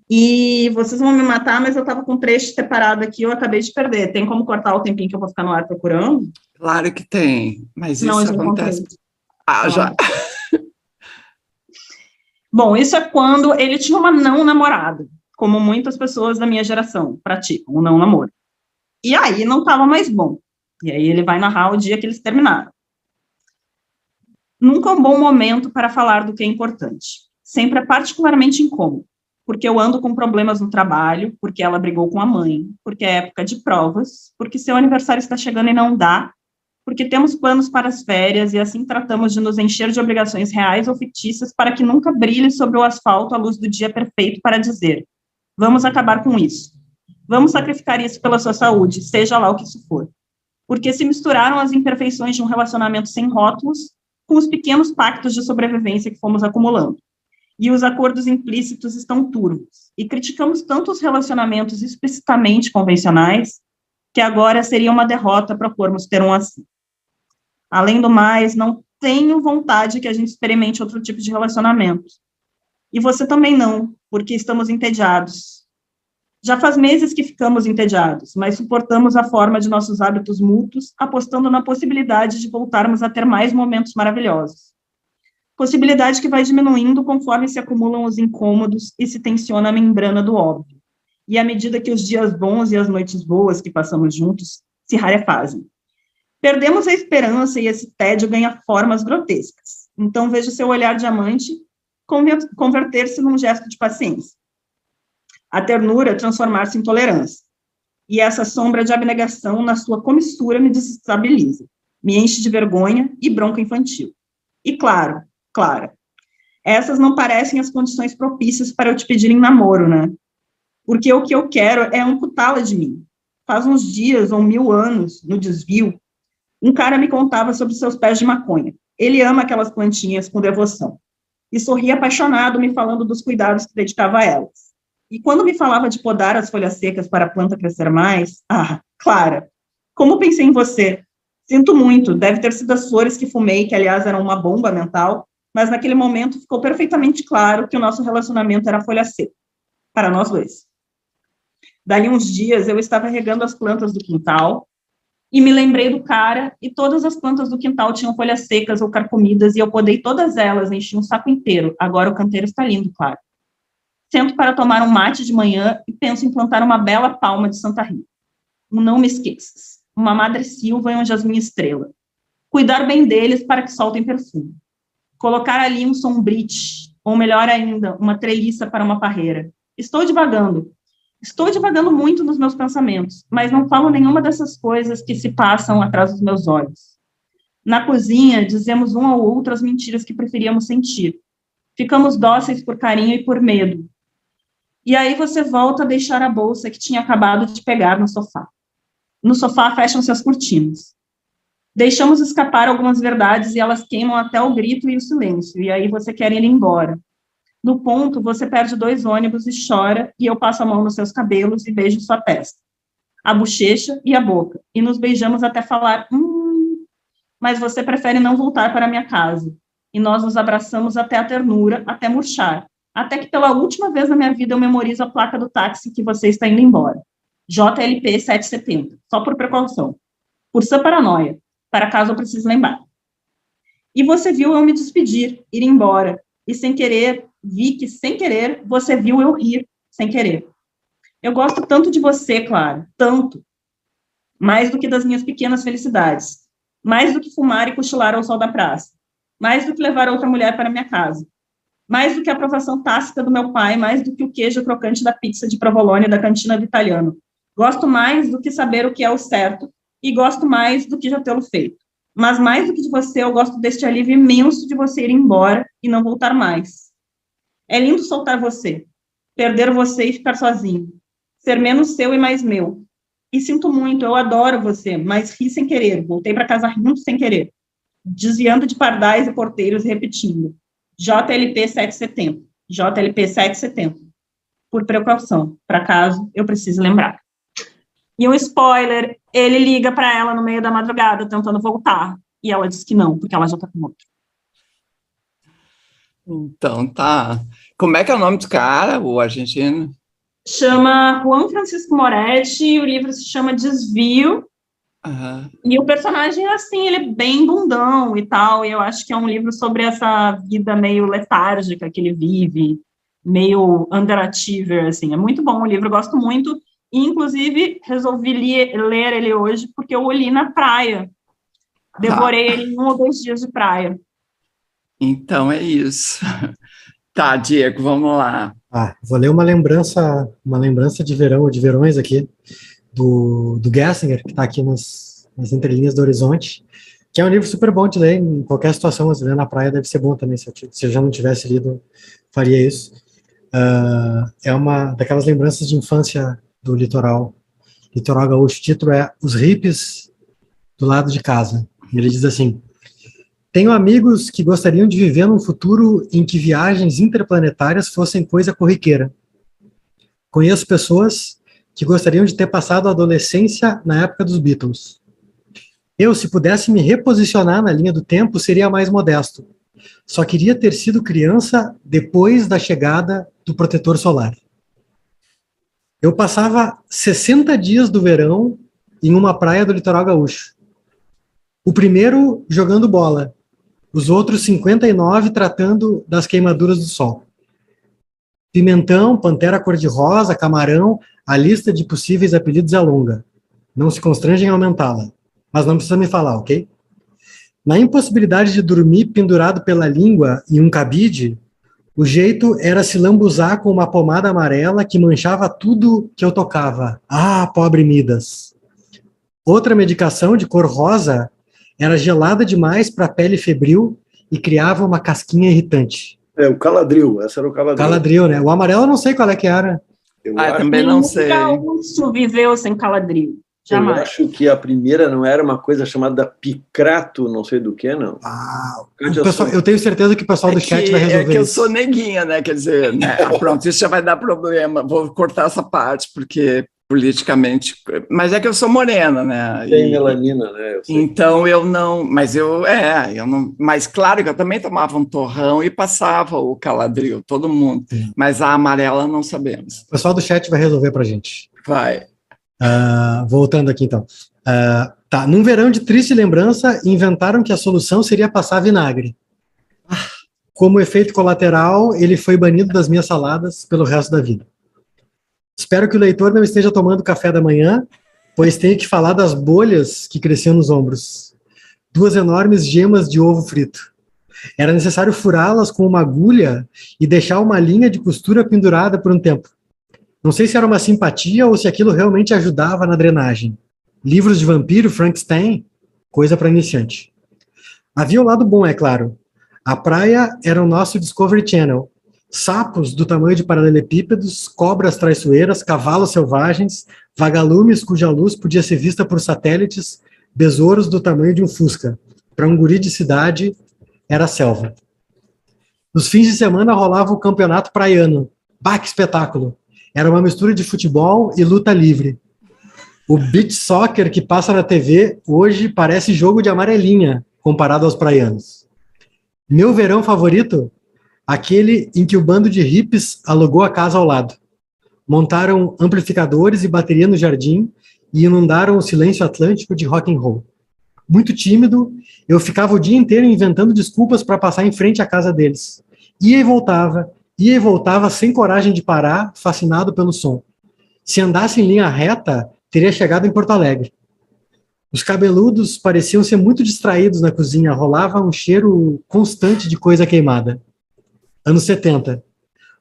E vocês vão me matar, mas eu estava com um trecho separado aqui, eu acabei de perder. Tem como cortar o tempinho que eu vou ficar no ar procurando? Claro que tem, mas Não, isso acontece... já. Bom, isso é quando ele tinha uma não namorada, como muitas pessoas da minha geração praticam, um não namoro. E aí não estava mais bom. E aí ele vai narrar o dia que eles terminaram. Nunca é um bom momento para falar do que é importante. Sempre é particularmente incômodo, porque eu ando com problemas no trabalho, porque ela brigou com a mãe, porque é época de provas, porque seu aniversário está chegando e não dá, porque temos planos para as férias e assim tratamos de nos encher de obrigações reais ou fictícias para que nunca brilhe sobre o asfalto a luz do dia perfeito para dizer, vamos acabar com isso. Vamos sacrificar isso pela sua saúde, seja lá o que isso for. Porque se misturaram as imperfeições de um relacionamento sem rótulos com os pequenos pactos de sobrevivência que fomos acumulando. E os acordos implícitos estão turvos. E criticamos tanto os relacionamentos explicitamente convencionais que agora seria uma derrota propormos ter um assim. Além do mais, não tenho vontade que a gente experimente outro tipo de relacionamento. E você também não, porque estamos entediados. Já faz meses que ficamos entediados, mas suportamos a forma de nossos hábitos mútuos, apostando na possibilidade de voltarmos a ter mais momentos maravilhosos. Possibilidade que vai diminuindo conforme se acumulam os incômodos e se tensiona a membrana do óbvio. E à medida que os dias bons e as noites boas que passamos juntos se rarefazem. Perdemos a esperança e esse tédio ganha formas grotescas. Então vejo seu olhar diamante converter-se num gesto de paciência. A ternura transformar-se em tolerância. E essa sombra de abnegação na sua comissura me desestabiliza, me enche de vergonha e bronca infantil. E claro, Clara, essas não parecem as condições propícias para eu te pedir em namoro, né? Porque o que eu quero é amputá-la de mim. Faz uns dias ou 1000 anos, no desvio, um cara me contava sobre seus pés de maconha. Ele ama aquelas plantinhas com devoção. E sorria apaixonado me falando dos cuidados que dedicava a elas. E quando me falava de podar as folhas secas para a planta crescer mais, Clara, como pensei em você? Sinto muito, deve ter sido as flores que fumei, que aliás eram uma bomba mental, mas naquele momento ficou perfeitamente claro que o nosso relacionamento era folha seca, para nós dois. Dali uns dias eu estava regando as plantas do quintal, E me lembrei do cara, e todas as plantas do quintal tinham folhas secas ou carcomidas, e eu podei todas elas, enchi um saco inteiro. Agora o canteiro está lindo, claro. Sento para tomar um mate de manhã e penso em plantar uma bela palma de Santa Rita. Um não me esqueças, uma madre silva e um jasmim estrela. Cuidar bem deles para que soltem perfume. Colocar ali um sombrite, ou melhor ainda, uma treliça para uma parreira. Estou divagando muito nos meus pensamentos, mas não falo nenhuma dessas coisas que se passam atrás dos meus olhos. Na cozinha, dizemos um ao outro as mentiras que preferíamos sentir. Ficamos dóceis por carinho e por medo. E aí você volta a deixar a bolsa que tinha acabado de pegar no sofá. No sofá fecham-se as cortinas. Deixamos escapar algumas verdades e elas queimam até o grito e o silêncio, e aí você quer ir embora. No ponto, você perde 2 ônibus e chora, e eu passo a mão nos seus cabelos e beijo sua testa, a bochecha e a boca, e nos beijamos até falar, mas você prefere não voltar para minha casa. E nós nos abraçamos até a ternura, até murchar, até que pela última vez na minha vida eu memorizo a placa do táxi que você está indo embora. JLP 770, só por precaução. Por sua paranoia, para caso eu precise lembrar. E você viu eu me despedir, ir embora, e sem querer, vi que sem querer, você viu eu rir, sem querer. Eu gosto tanto de você, Clara, tanto. Mais do que das minhas pequenas felicidades. Mais do que fumar e cochilar ao sol da praça. Mais do que levar outra mulher para minha casa. Mais do que a aprovação tácita do meu pai, mais do que o queijo crocante da pizza de provolone da cantina do italiano. Gosto mais do que saber o que é o certo, e gosto mais do que já tê-lo feito. Mas mais do que de você, eu gosto deste alívio imenso de você ir embora e não voltar mais. É lindo soltar você, perder você e ficar sozinho, ser menos seu e mais meu. E sinto muito, eu adoro você, mas ri sem querer, voltei para casa rindo sem querer, desviando de pardais e porteiros e repetindo. JLP 770, JLP 770, por precaução, para caso eu precise lembrar. E um spoiler, ele liga para ela no meio da madrugada, tentando voltar, e ela diz que não, porque ela já está com outro. Então, tá. Como é que é o nome do cara, o argentino? Chama Juan Francisco Moretti, o livro se chama Desvio, e o personagem, assim, ele é bem bundão e tal, e eu acho que é um livro sobre essa vida meio letárgica que ele vive, meio underachiever, assim, é muito bom o livro, eu gosto muito, e, inclusive, resolvi ler ele hoje porque eu o li na praia, devorei ele em 1 ou 2 dias de praia. Então é isso. Tá, Diego, vamos lá. Vou ler uma lembrança de verão, de verões aqui, do Gessinger, que está aqui nas entrelinhas do Horizonte, que é um livro super bom de ler em qualquer situação, mas ler na praia deve ser bom também, se eu já não tivesse lido, faria isso. É uma daquelas lembranças de infância do litoral gaúcho. O título é Os Hippies do Lado de Casa. Ele diz assim: tenho amigos que gostariam de viver num futuro em que viagens interplanetárias fossem coisa corriqueira. Conheço pessoas que gostariam de ter passado a adolescência na época dos Beatles. Eu, se pudesse me reposicionar na linha do tempo, seria mais modesto. Só queria ter sido criança depois da chegada do protetor solar. Eu passava 60 dias do verão em uma praia do litoral gaúcho. O primeiro jogando bola, os outros 59 tratando das queimaduras do sol. Pimentão, pantera cor-de-rosa, camarão, a lista de possíveis apelidos é longa. Não se constrangem em aumentá-la, mas não precisa me falar, ok? Na impossibilidade de dormir pendurado pela língua em um cabide, o jeito era se lambuzar com uma pomada amarela que manchava tudo que eu tocava. Ah, pobre Midas! Outra medicação de cor rosa era gelada demais para a pele febril e criava uma casquinha irritante. O Caladril, essa era o Caladril. Caladril, né? O amarelo eu não sei qual é que era. Eu também não sei. Gaúcho viveu sem Caladril. Jamais. Eu acho que a primeira não era uma coisa chamada picrato, não sei do que, não. Pessoal, eu tenho certeza que o pessoal do chat vai resolver isso. É que eu sou neguinha, né? Quer dizer, né? Pronto, isso já vai dar problema. Vou cortar essa parte, porque politicamente... Mas é que eu sou morena, né? Tem melanina, né? Então eu não... Mas eu não... Mas claro que eu também tomava um torrão e passava o Caladril, todo mundo. Mas a amarela não sabemos. O pessoal do chat vai resolver pra gente. Vai. Voltando aqui, então. Tá, num verão de triste lembrança, inventaram que a solução seria passar vinagre. Como efeito colateral, ele foi banido das minhas saladas pelo resto da vida. Espero que o leitor não esteja tomando café da manhã, pois tenho que falar das bolhas que cresciam nos ombros. 2 enormes gemas de ovo frito. Era necessário furá-las com uma agulha e deixar uma linha de costura pendurada por um tempo. Não sei se era uma simpatia ou se aquilo realmente ajudava na drenagem. Livros de vampiro, Frankenstein, coisa para iniciante. Havia o lado bom, é claro. A praia era o nosso Discovery Channel. Sapos do tamanho de paralelepípedos, cobras traiçoeiras, cavalos selvagens, vagalumes cuja luz podia ser vista por satélites, besouros do tamanho de um fusca. Para um guri de cidade, era selva. Nos fins de semana rolava o campeonato praiano. Bah, que espetáculo! Era uma mistura de futebol e luta livre. O beach soccer que passa na TV hoje parece jogo de amarelinha, comparado aos praianos. Meu verão favorito? Aquele em que o bando de hippies alugou a casa ao lado. Montaram amplificadores e bateria no jardim e inundaram o silêncio atlântico de rock and roll. Muito tímido, eu ficava o dia inteiro inventando desculpas para passar em frente à casa deles. Ia e voltava sem coragem de parar, fascinado pelo som. Se andasse em linha reta, teria chegado em Porto Alegre. Os cabeludos pareciam ser muito distraídos na cozinha, rolava um cheiro constante de coisa queimada. Anos 70.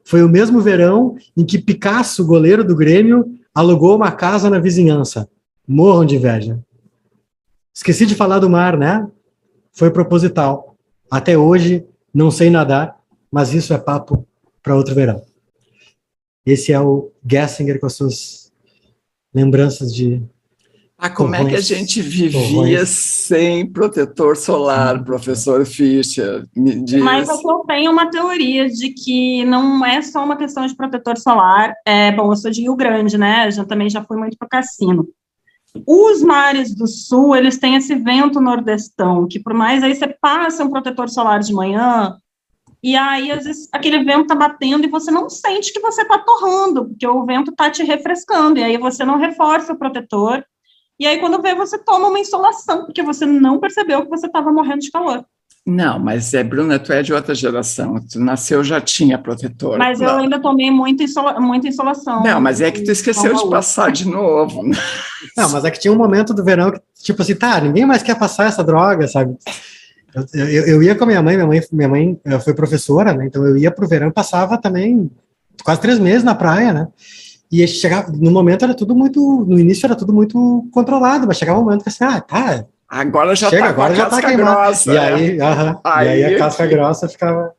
Foi o mesmo verão em que Picasso, goleiro do Grêmio, alugou uma casa na vizinhança. Morram de inveja. Esqueci de falar do mar, né? Foi proposital. Até hoje, não sei nadar, mas isso é papo para outro verão. Esse é o Gessinger com as suas lembranças de... como é que a gente vivia sem protetor solar, professor Fischer? Me diz. Mas eu tenho uma teoria de que não é só uma questão de protetor solar. Bom, eu sou de Rio Grande, né? Também já fui muito para o cassino. Os mares do sul, eles têm esse vento nordestão, que por mais aí você passa um protetor solar de manhã, e aí às vezes aquele vento tá batendo e você não sente que você tá torrando, porque o vento tá te refrescando, e aí você não reforça o protetor, e aí quando vê você toma uma insolação, porque você não percebeu que você estava morrendo de calor. Não, mas Bruna, tu é de outra geração, tu nasceu já tinha protetor. Mas eu ainda tomei muita insolação. Não, mas é que tu esqueceu de passar de novo. Não, mas é que tinha um momento do verão que, tipo assim, ninguém mais quer passar essa droga, sabe? Eu ia com a minha mãe foi professora, né? Então eu ia pro verão, passava também quase 3 meses na praia, né? E chegava, no momento era tudo muito, no início era tudo muito controlado, mas chegava um momento que assim, agora já chega, tá com a casca grossa. E aí a casca grossa ficava...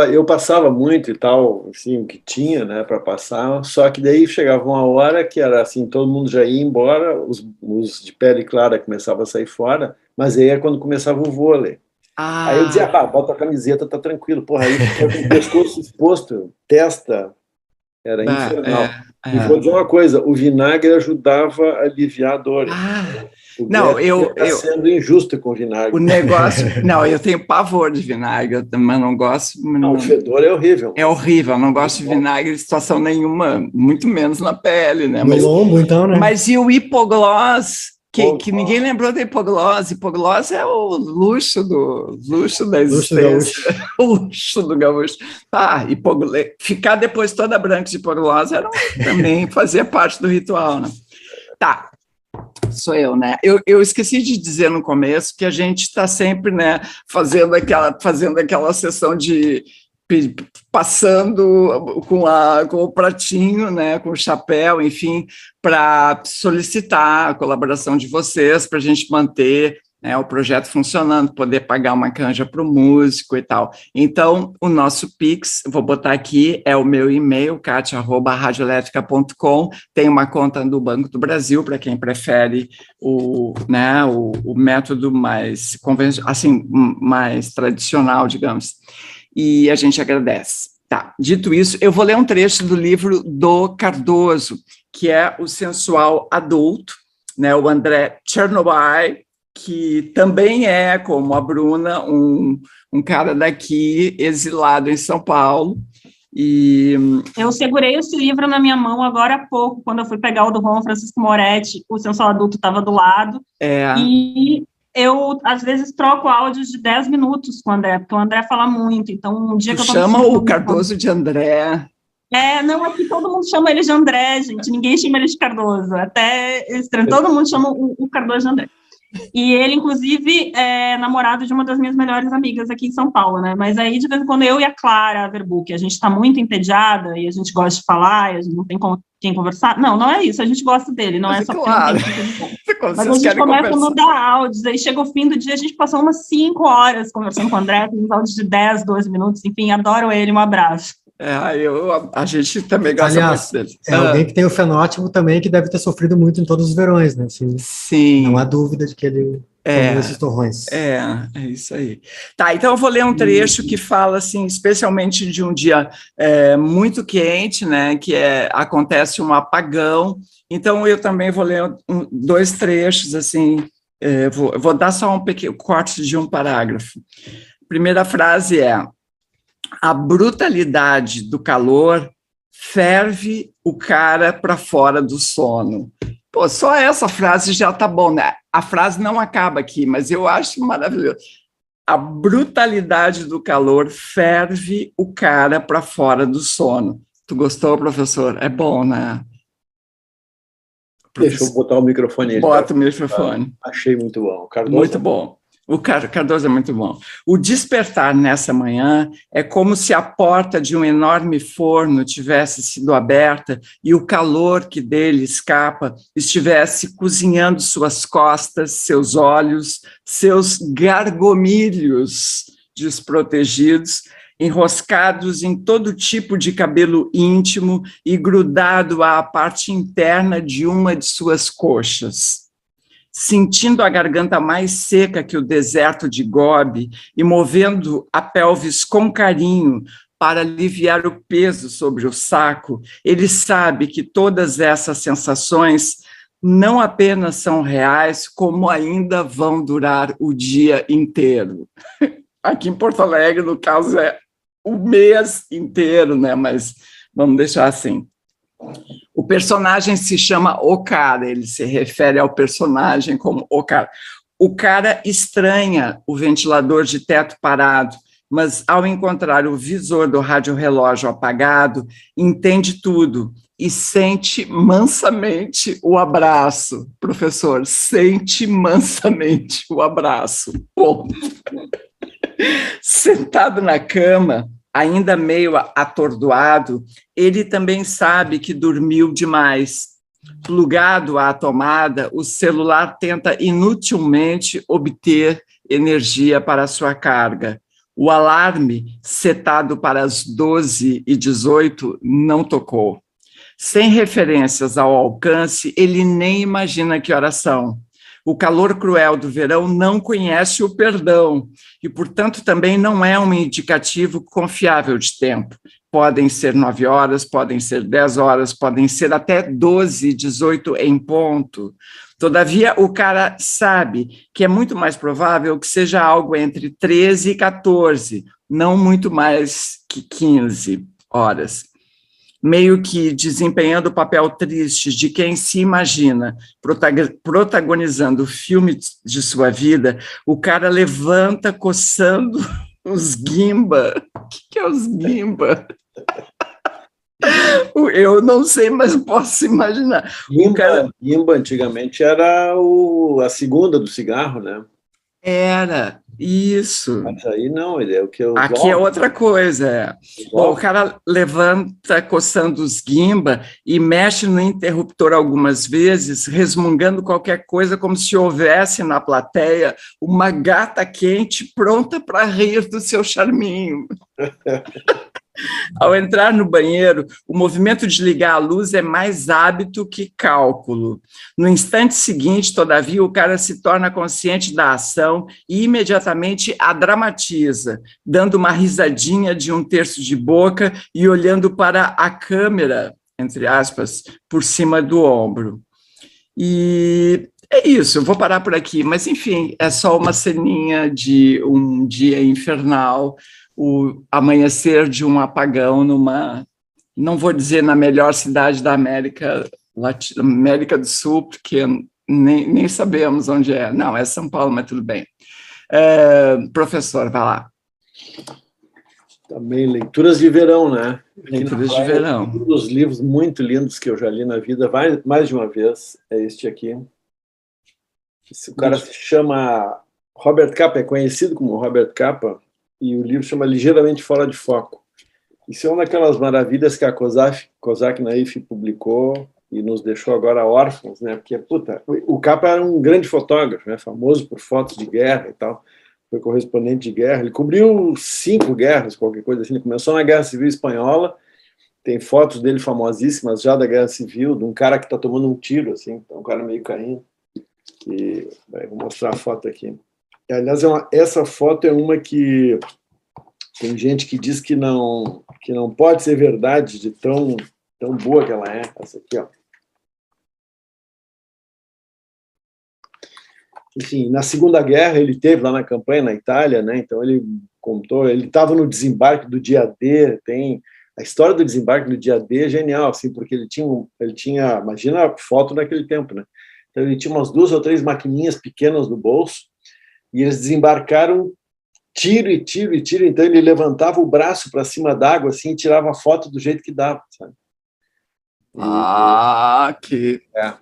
Eu passava muito e tal, assim, o que tinha, né, para passar, só que daí chegava uma hora que era assim, todo mundo já ia embora, os de pele clara começavam a sair fora, mas aí é quando começava o vôlei. Aí eu dizia, bota a camiseta, tá tranquilo, porra, aí eu com o pescoço exposto, testa, era infernal. E vou dizer uma coisa, o vinagre ajudava a aliviar a dor. Não, eu sendo injusto com o vinagre. O negócio... Não, eu tenho pavor de vinagre, mas não gosto... Não, o fedor é horrível. É horrível, não gosto de vinagre de situação nenhuma, muito menos na pele, né? No lombo, então, né? Mas e o hipoglós, que ninguém lembrou da hipoglose? Hipoglose é o luxo da existência. O luxo do gaúcho. Ficar depois toda branca de hipoglose também fazia parte do ritual, né? Tá. Sou eu, né? Eu esqueci de dizer no começo que a gente está sempre, né, fazendo aquela sessão de passando com o pratinho, né, com o chapéu, enfim, para solicitar a colaboração de vocês para a gente manter, né, o projeto funcionando, poder pagar uma canja para o músico e tal. Então, o nosso Pix, vou botar aqui, é o meu e-mail, katia@radioelétrica.com, tem uma conta do Banco do Brasil, para quem prefere o método mais convencional, assim, mais tradicional, digamos, e a gente agradece. Tá, dito isso, eu vou ler um trecho do livro do Cardoso, que é O Sensual Adulto, né, o André Chernobyl, que também é, como a Bruna, um cara daqui, exilado em São Paulo, E eu segurei esse livro na minha mão agora há pouco, quando eu fui pegar o do Juan Francisco Moretti, o Sensual Adulto estava do lado, e eu, às vezes, troco áudios de 10 minutos com o André, porque o André fala muito, então um dia que eu tô chama o Cardoso de André. Não, aqui todo mundo chama ele de André, gente, ninguém chama ele de Cardoso, até estranho, todo mundo chama o Cardoso de André. E ele, inclusive, é namorado de uma das minhas melhores amigas aqui em São Paulo, né? Mas aí, de vez em quando, eu e a Clara Verbuck, a gente está muito entediada e a gente gosta de falar, e a gente não tem com quem conversar. Não é isso, a gente gosta dele, não é só claro. porque não tem Mas a gente começa a mandar áudios, aí chega o fim do dia, a gente passou umas 5 horas conversando com o André, tem uns áudios de 10, 12 minutos, enfim, adoro ele, um abraço. A gente também gosta muito dele. Alguém que tem o fenótipo também, que deve ter sofrido muito em todos os verões, né? Assim, sim. Não há dúvida de que ele tomou esses torrões. É isso aí. Tá, então eu vou ler um trecho que fala, assim, especialmente de um dia muito quente, né? Que acontece um apagão. Então eu também vou ler 2 trechos, assim, vou dar só um pequeno corte de um parágrafo. A primeira frase é: a brutalidade do calor ferve o cara para fora do sono. Pô, só essa frase já tá bom, né? A frase não acaba aqui, mas eu acho maravilhoso. A brutalidade do calor ferve o cara para fora do sono. Tu gostou, professor? É bom, né? Deixa eu botar o microfone aí. Bota o microfone. Achei muito bom. Cardoso. Muito bom. O Cardoso é muito bom. O despertar nessa manhã é como se a porta de um enorme forno tivesse sido aberta e o calor que dele escapa estivesse cozinhando suas costas, seus olhos, seus gargomilhos desprotegidos, enroscados em todo tipo de cabelo íntimo e grudado à parte interna de uma de suas coxas. Sentindo a garganta mais seca que o deserto de Gobi e movendo a pelvis com carinho para aliviar o peso sobre o saco, ele sabe que todas essas sensações não apenas são reais, como ainda vão durar o dia inteiro. Aqui em Porto Alegre, no caso, é o mês inteiro, né? Mas vamos deixar assim. O personagem se chama O Cara, ele se refere ao personagem como O Cara. O cara estranha o ventilador de teto parado, mas ao encontrar o visor do rádio-relógio apagado, entende tudo e sente mansamente o abraço. Professor, sente mansamente o abraço. Ponto. Sentado na cama, ainda meio atordoado, ele também sabe que dormiu demais. Plugado à tomada, o celular tenta inutilmente obter energia para a sua carga. O alarme, setado para as 12h18, não tocou. Sem referências ao alcance, ele nem imagina que horas são. O calor cruel do verão não conhece o perdão e, portanto, também não é um indicativo confiável de tempo. Podem ser 9 horas, podem ser 10 horas, podem ser até 12h18 em ponto. Todavia, o cara sabe que é muito mais provável que seja algo entre 13 e 14, não muito mais que 15 horas. Meio que desempenhando o papel triste de quem se imagina protagonizando o filme de sua vida, o cara levanta coçando os guimba. O que é os guimba? Eu não sei, mas posso imaginar. Guimba antigamente era a segunda do cigarro, né? Era, isso. Mas aí não, ele é o que eu... Aqui é outra coisa. Bom, o cara levanta coçando os guimba e mexe no interruptor algumas vezes, resmungando qualquer coisa, como se houvesse na plateia uma gata quente pronta para rir do seu charminho. Ao entrar no banheiro, o movimento de ligar a luz é mais hábito que cálculo. No instante seguinte, todavia, o cara se torna consciente da ação e imediatamente a dramatiza, dando uma risadinha de 1/3 de boca e olhando para a câmera, entre aspas, por cima do ombro. E é isso, eu vou parar por aqui, mas enfim, é só uma ceninha de um dia infernal, o amanhecer de um apagão numa, não vou dizer na melhor cidade da América do Sul, porque nem sabemos onde é. Não, é São Paulo, mas tudo bem. Professor, vai lá. Também leituras de verão, né? Leituras de verão. Um dos livros muito lindos que eu já li na vida, mais de uma vez, é este aqui. O cara se chama Robert Capa, é conhecido como Robert Capa, e o livro chama Ligeiramente Fora de Foco. Isso é uma daquelas maravilhas que a Kozak Naif publicou e nos deixou agora órfãos, né? Porque, o Capa era um grande fotógrafo, né? Famoso por fotos de guerra e tal. Foi correspondente de guerra. Ele cobriu 5 guerras, qualquer coisa assim. Ele começou na Guerra Civil Espanhola. Tem fotos dele famosíssimas já da Guerra Civil, de um cara que está tomando um tiro, assim, um cara meio caindo. E, vou mostrar a foto aqui. Aliás, essa foto é uma que tem gente que diz que não pode ser verdade de tão boa que ela é. Essa aqui, ó. Enfim, na Segunda Guerra ele teve lá na campanha na Itália, né? Então ele contou, ele estava no desembarque do dia D, tem a história do desembarque do dia D é genial, assim, porque ele tinha, imagina a foto naquele tempo, né? Então ele tinha umas 2 ou 3 maquininhas pequenas no bolso e eles desembarcaram tiro e tiro e tiro, então ele levantava o braço para cima d'água assim e tirava a foto do jeito que dava, sabe?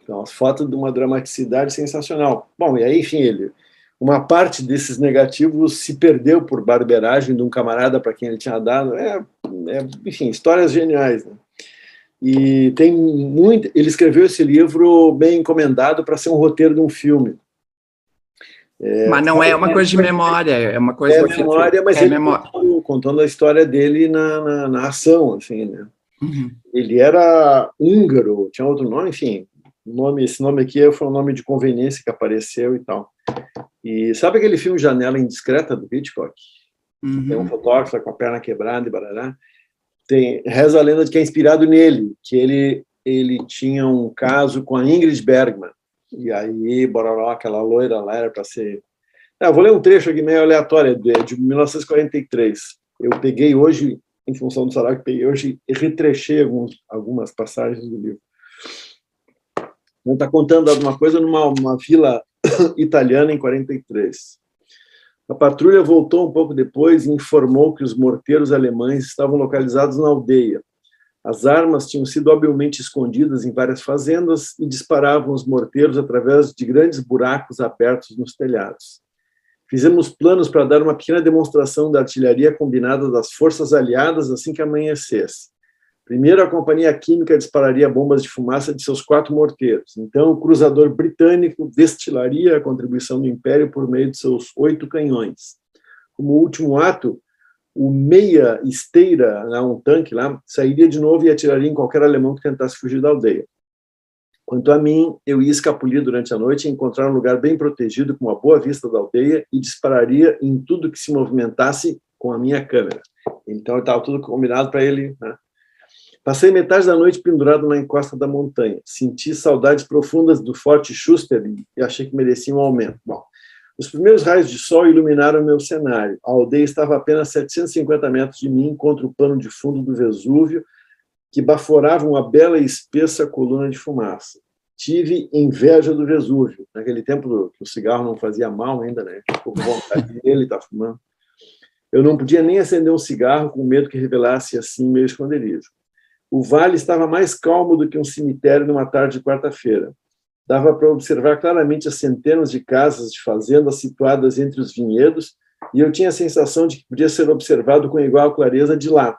Então, as fotos de uma dramaticidade sensacional. Bom, e aí, enfim, uma parte desses negativos se perdeu por barbeiragem de um camarada para quem ele tinha dado. Enfim, histórias geniais, né? E tem muito. Ele escreveu esse livro bem encomendado para ser um roteiro de um filme. Mas não é uma coisa de memória, é uma coisa... É memória, mas ele contando a história dele na ação, assim, né? Uhum. Ele era húngaro, tinha outro nome, enfim, esse nome aqui foi um nome de conveniência que apareceu e tal. E sabe aquele filme Janela Indiscreta, do Hitchcock? Uhum. Tem um fotógrafo com a perna quebrada e barará. Reza a lenda de que é inspirado nele, que ele tinha um caso com a Ingrid Bergman, e aí, bororó, aquela loira lá era para ser... Eu vou ler um trecho aqui meio aleatório, de 1943. Eu peguei hoje... em função do salário que peguei hoje, e retrechei algumas passagens do livro. Ele está contando alguma coisa numa vila italiana em 43. A patrulha voltou um pouco depois e informou que os morteiros alemães estavam localizados na aldeia. As armas tinham sido habilmente escondidas em várias fazendas e disparavam os morteiros através de grandes buracos abertos nos telhados. Fizemos planos para dar uma pequena demonstração da artilharia combinada das forças aliadas assim que amanhecesse. Primeiro, a companhia química dispararia bombas de fumaça de seus 4 morteiros. Então, o cruzador britânico destilaria a contribuição do Império por meio de seus 8 canhões. Como último ato, o meia esteira, um tanque lá, sairia de novo e atiraria em qualquer alemão que tentasse fugir da aldeia. Quanto a mim, eu ia escapulir durante a noite e encontrar um lugar bem protegido com uma boa vista da aldeia e dispararia em tudo que se movimentasse com a minha câmera. Então, estava tudo combinado para ele, né? Passei metade da noite pendurado na encosta da montanha. Senti saudades profundas do Forte Schuster e achei que merecia um aumento. Bom, os primeiros raios de sol iluminaram meu cenário. A aldeia estava a apenas 750 metros de mim contra o pano de fundo do Vesúvio, que baforava uma bela e espessa coluna de fumaça. Tive inveja do Vesúvio. Naquele tempo que o cigarro não fazia mal ainda, né? Ficou com vontade dele estar fumando. Eu não podia nem acender um cigarro com medo que revelasse assim meu esconderijo. O vale estava mais calmo do que um cemitério numa tarde de quarta-feira. Dava para observar claramente as centenas de casas de fazendas situadas entre os vinhedos e eu tinha a sensação de que podia ser observado com igual clareza de lá.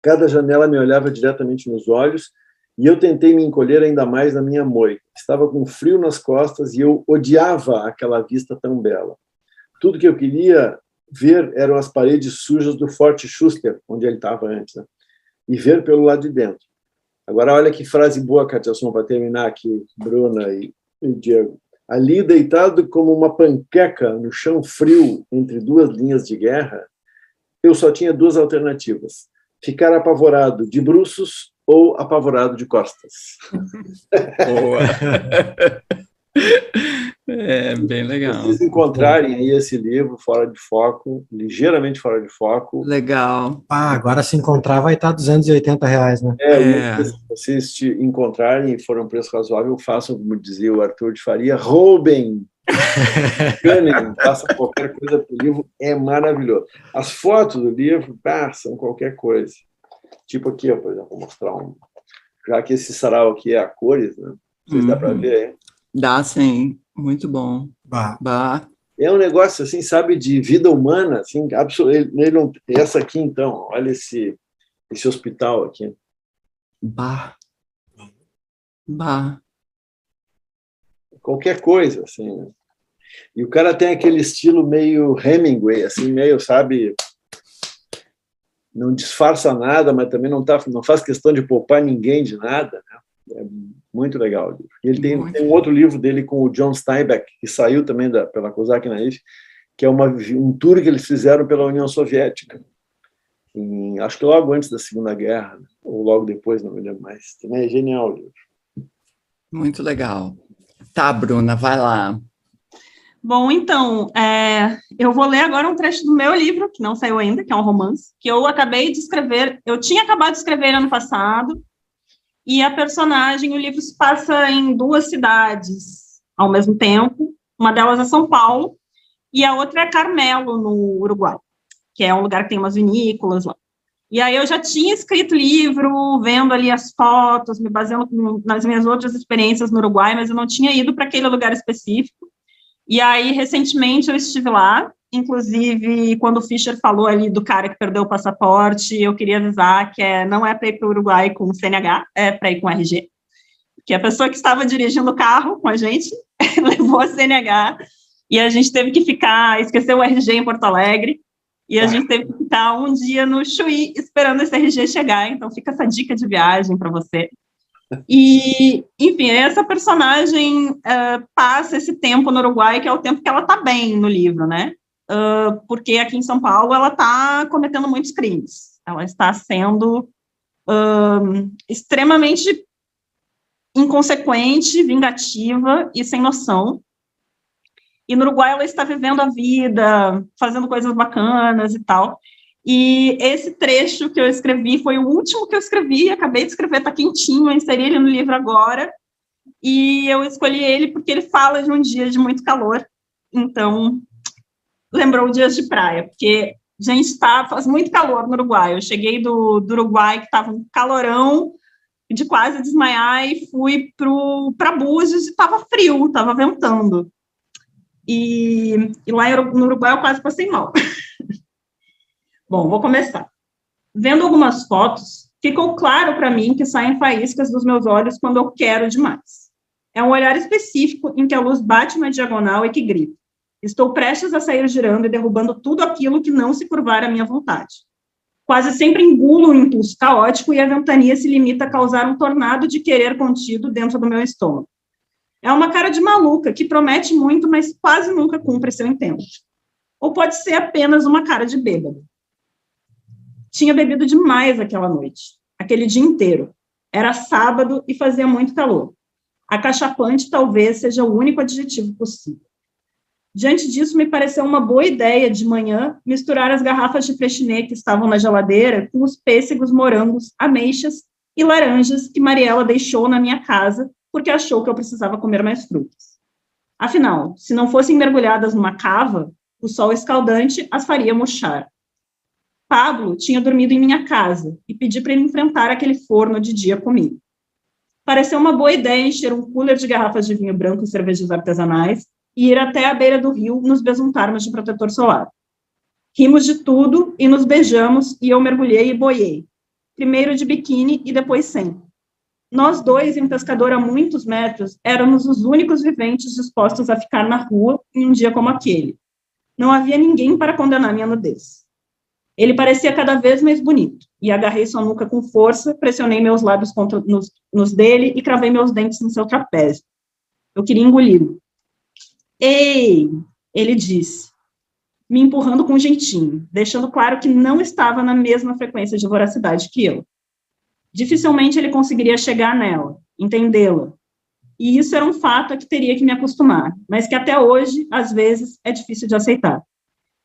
Cada janela me olhava diretamente nos olhos e eu tentei me encolher ainda mais na minha moita. Estava com frio nas costas e eu odiava aquela vista tão bela. Tudo que eu queria ver eram as paredes sujas do Forte Schuster, onde ele estava antes, né? E ver pelo lado de dentro. Agora, olha que frase boa, Catiasson, para terminar aqui, Bruna e Diego. Ali, deitado como uma panqueca no chão frio entre 2 linhas de guerra, eu só tinha 2 alternativas. Ficar apavorado de bruços ou apavorado de costas. Boa. É bem legal. Se vocês encontrarem aí esse livro, Fora de Foco, ligeiramente fora de foco. Legal. Agora se encontrar vai estar R$280, né? Se vocês te encontrarem e for um preço razoável, façam, como dizia o Arthur de Faria, roubem. Façam qualquer coisa para o livro, é maravilhoso. As fotos do livro são qualquer coisa. Tipo aqui, por exemplo, vou mostrar um. Já que esse sarau aqui é a cores, né? Vocês dá para ver aí? Dá, sim. Muito bom. É um negócio, assim, sabe, de vida humana, assim, absolutamente. Essa aqui, então, olha esse hospital aqui. Qualquer coisa, assim, né? E o cara tem aquele estilo meio Hemingway, assim, meio, sabe, não disfarça nada, mas também não faz questão de poupar ninguém de nada, né? É muito legal. Ele tem um outro livro dele com o John Steinbeck, que saiu também pela Kozak Naif, que é um tour que eles fizeram pela União Soviética. Acho que logo antes da Segunda Guerra, ou logo depois, não me lembro mais. Também é genial o livro. Muito legal. Tá, Bruna, vai lá. Bom, então, eu vou ler agora um trecho do meu livro, que não saiu ainda, que é um romance, que eu acabei de escrever. Eu tinha acabado de escrever ano passado, e a personagem, o livro se passa em 2 cidades ao mesmo tempo. Uma delas é São Paulo, e a outra é Carmelo, no Uruguai, que é um lugar que tem umas vinícolas lá. E aí eu já tinha escrito livro, vendo ali as fotos, me baseando nas minhas outras experiências no Uruguai, mas eu não tinha ido para aquele lugar específico. E aí, recentemente, eu estive lá, inclusive, quando o Fischer falou ali do cara que perdeu o passaporte, eu queria avisar que não é para ir para o Uruguai com CNH, é para ir com RG, que a pessoa que estava dirigindo o carro com a gente levou a CNH, e a gente teve que esqueceu o RG em Porto Alegre, e a gente teve que ficar um dia no Chuí esperando esse RG chegar, então fica essa dica de viagem para você. E, enfim, essa personagem passa esse tempo no Uruguai, que é o tempo que ela está bem no livro, né? Porque aqui em São Paulo ela está cometendo muitos crimes. Ela está sendo extremamente inconsequente, vingativa e sem noção. E no Uruguai ela está vivendo a vida, fazendo coisas bacanas e tal. E esse trecho que eu escrevi foi o último que eu escrevi, acabei de escrever, está quentinho, eu inseri ele no livro agora, e eu escolhi ele porque ele fala de um dia de muito calor, então lembrou dias de praia, porque, gente, faz muito calor no Uruguai. Eu cheguei do Uruguai, que estava um calorão, de quase desmaiar, e fui para Búzios, e estava frio, estava ventando. E lá no Uruguai eu quase passei mal. Bom, vou começar. Vendo algumas fotos, ficou claro para mim que saem faíscas dos meus olhos quando eu quero demais. É um olhar específico em que a luz bate na diagonal e que grita. Estou prestes a sair girando e derrubando tudo aquilo que não se curvar à minha vontade. Quase sempre engulo um impulso caótico e a ventania se limita a causar um tornado de querer contido dentro do meu estômago. É uma cara de maluca que promete muito, mas quase nunca cumpre seu intento. Ou pode ser apenas uma cara de bêbado. Tinha bebido demais aquela noite, aquele dia inteiro. Era sábado e fazia muito calor. Acachapante talvez seja o único adjetivo possível. Diante disso, me pareceu uma boa ideia, de manhã, misturar as garrafas de freshinet que estavam na geladeira com os pêssegos, morangos, ameixas e laranjas que Mariela deixou na minha casa porque achou que eu precisava comer mais frutas. Afinal, se não fossem mergulhadas numa cava, o sol escaldante as faria murchar. Pablo tinha dormido em minha casa e pedi para ele enfrentar aquele forno de dia comigo. Pareceu uma boa ideia encher um cooler de garrafas de vinho branco e cervejas artesanais e ir até a beira do rio nos besuntarmos de protetor solar. Rimos de tudo e nos beijamos e eu mergulhei e boiei. Primeiro de biquíni e depois sem. Nós dois, em um pescador a muitos metros, éramos os únicos viventes dispostos a ficar na rua em um dia como aquele. Não havia ninguém para condenar minha nudez. Ele parecia cada vez mais bonito, e agarrei sua nuca com força, pressionei meus lábios nos dele e cravei meus dentes no seu trapézio. Eu queria engoli-lo. Ei! Ele disse, me empurrando com jeitinho, deixando claro que não estava na mesma frequência de voracidade que eu. Dificilmente ele conseguiria chegar nela, entendê-la. E isso era um fato a que teria que me acostumar, mas que até hoje, às vezes, é difícil de aceitar.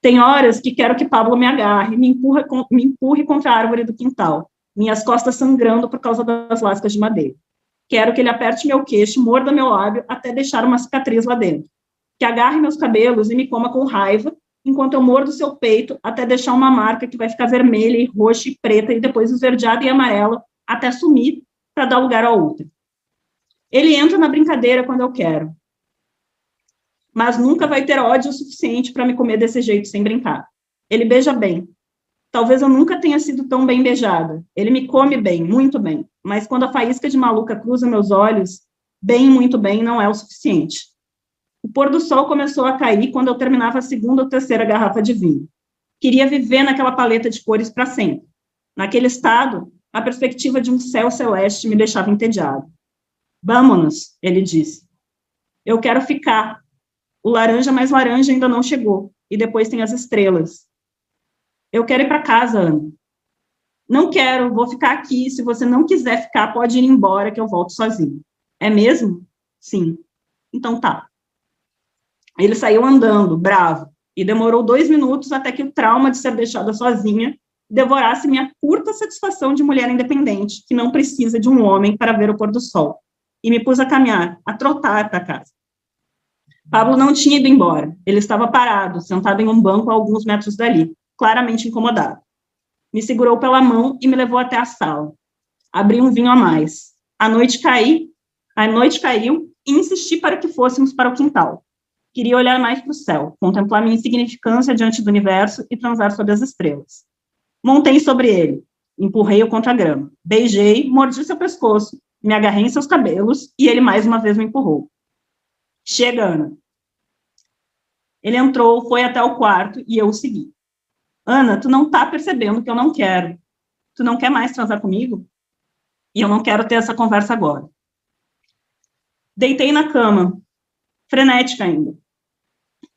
Tem horas que quero que Pablo me agarre, me empurre contra a árvore do quintal, minhas costas sangrando por causa das lascas de madeira. Quero que ele aperte meu queixo, morda meu lábio, até deixar uma cicatriz lá dentro. Que agarre meus cabelos e me coma com raiva, enquanto eu mordo seu peito, até deixar uma marca que vai ficar vermelha e roxa e preta, e depois esverdeada e amarela, até sumir, para dar lugar a outra. Ele entra na brincadeira quando eu quero, mas nunca vai ter ódio o suficiente para me comer desse jeito sem brincar. Ele beija bem. Talvez eu nunca tenha sido tão bem beijada. Ele me come bem, muito bem, mas quando a faísca de maluca cruza meus olhos, bem, muito bem, não é o suficiente. O pôr do sol começou a cair quando eu terminava a segunda ou terceira garrafa de vinho. Queria viver naquela paleta de cores para sempre. Naquele estado, a perspectiva de um céu celeste me deixava entediado. Vamos, ele disse. Eu quero ficar. O laranja mais laranja ainda não chegou, e depois tem as estrelas. Eu quero ir para casa, Ana. Não quero, vou ficar aqui. Se você não quiser ficar, pode ir embora, que eu volto sozinho. É mesmo? Sim. Então tá. Ele saiu andando, bravo, e demorou 2 minutos até que o trauma de ser deixada sozinha devorasse minha curta satisfação de mulher independente, que não precisa de um homem para ver o pôr do sol, e me pus a caminhar, a trotar para casa. Pablo não tinha ido embora. Ele estava parado, sentado em um banco a alguns metros dali, claramente incomodado. Me segurou pela mão e me levou até a sala. Abri um vinho a mais. A noite caiu e insisti para que fôssemos para o quintal. Queria olhar mais para o céu, contemplar minha insignificância diante do universo e transar sobre as estrelas. Montei sobre ele, empurrei-o contra a grama, beijei, mordi seu pescoço, me agarrei em seus cabelos e ele mais uma vez me empurrou. Chega, Ana. Ele entrou, foi até o quarto e eu o segui. Ana, tu não tá percebendo que eu não quero. Tu não quer mais transar comigo? E eu não quero ter essa conversa agora. Deitei na cama, frenética ainda.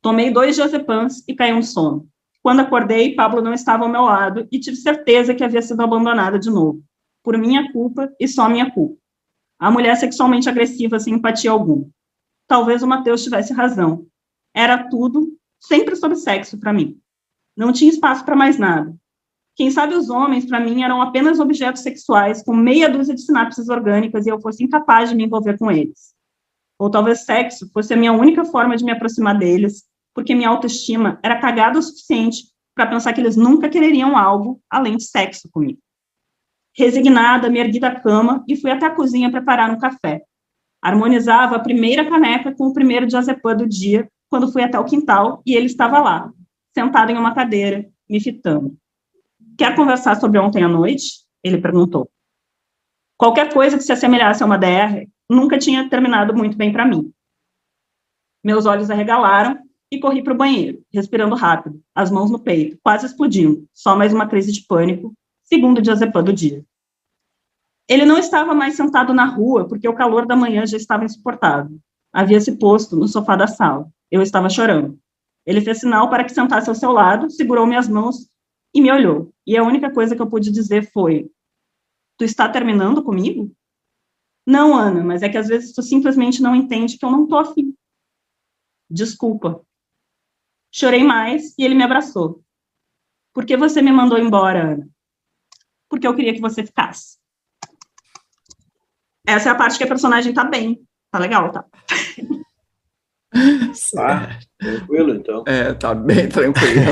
Tomei 2 diazepams e caí um sono. Quando acordei, Pablo não estava ao meu lado e tive certeza que havia sido abandonada de novo. Por minha culpa e só minha culpa. A mulher sexualmente agressiva sem empatia alguma. Talvez o Matheus tivesse razão. Era tudo, sempre sobre sexo para mim. Não tinha espaço para mais nada. Quem sabe os homens, para mim, eram apenas objetos sexuais com meia dúzia de sinapses orgânicas e eu fosse incapaz de me envolver com eles. Ou talvez sexo fosse a minha única forma de me aproximar deles, porque minha autoestima era cagada o suficiente para pensar que eles nunca quereriam algo além de sexo comigo. Resignada, me ergui da cama e fui até a cozinha preparar um café. Harmonizava a primeira caneca com o primeiro diazepam do dia, quando fui até o quintal e ele estava lá, sentado em uma cadeira, me fitando. Quer conversar sobre ontem à noite? Ele perguntou. Qualquer coisa que se assemelhasse a uma DR nunca tinha terminado muito bem para mim. Meus olhos arregalaram e corri para o banheiro, respirando rápido, as mãos no peito, quase explodindo, só mais uma crise de pânico, segundo diazepam do dia. Ele não estava mais sentado na rua, porque o calor da manhã já estava insuportável. Havia se posto no sofá da sala. Eu estava chorando. Ele fez sinal para que sentasse ao seu lado, segurou minhas mãos e me olhou. E a única coisa que eu pude dizer foi: tu está terminando comigo? Não, Ana, mas é que às vezes tu simplesmente não entende que eu não tô afim. Desculpa. Chorei mais e ele me abraçou. Por que você me mandou embora, Ana? Porque eu queria que você ficasse. Essa é a parte que a personagem tá bem. Tá legal, tá? Tranquilo, então. Tá bem tranquilo.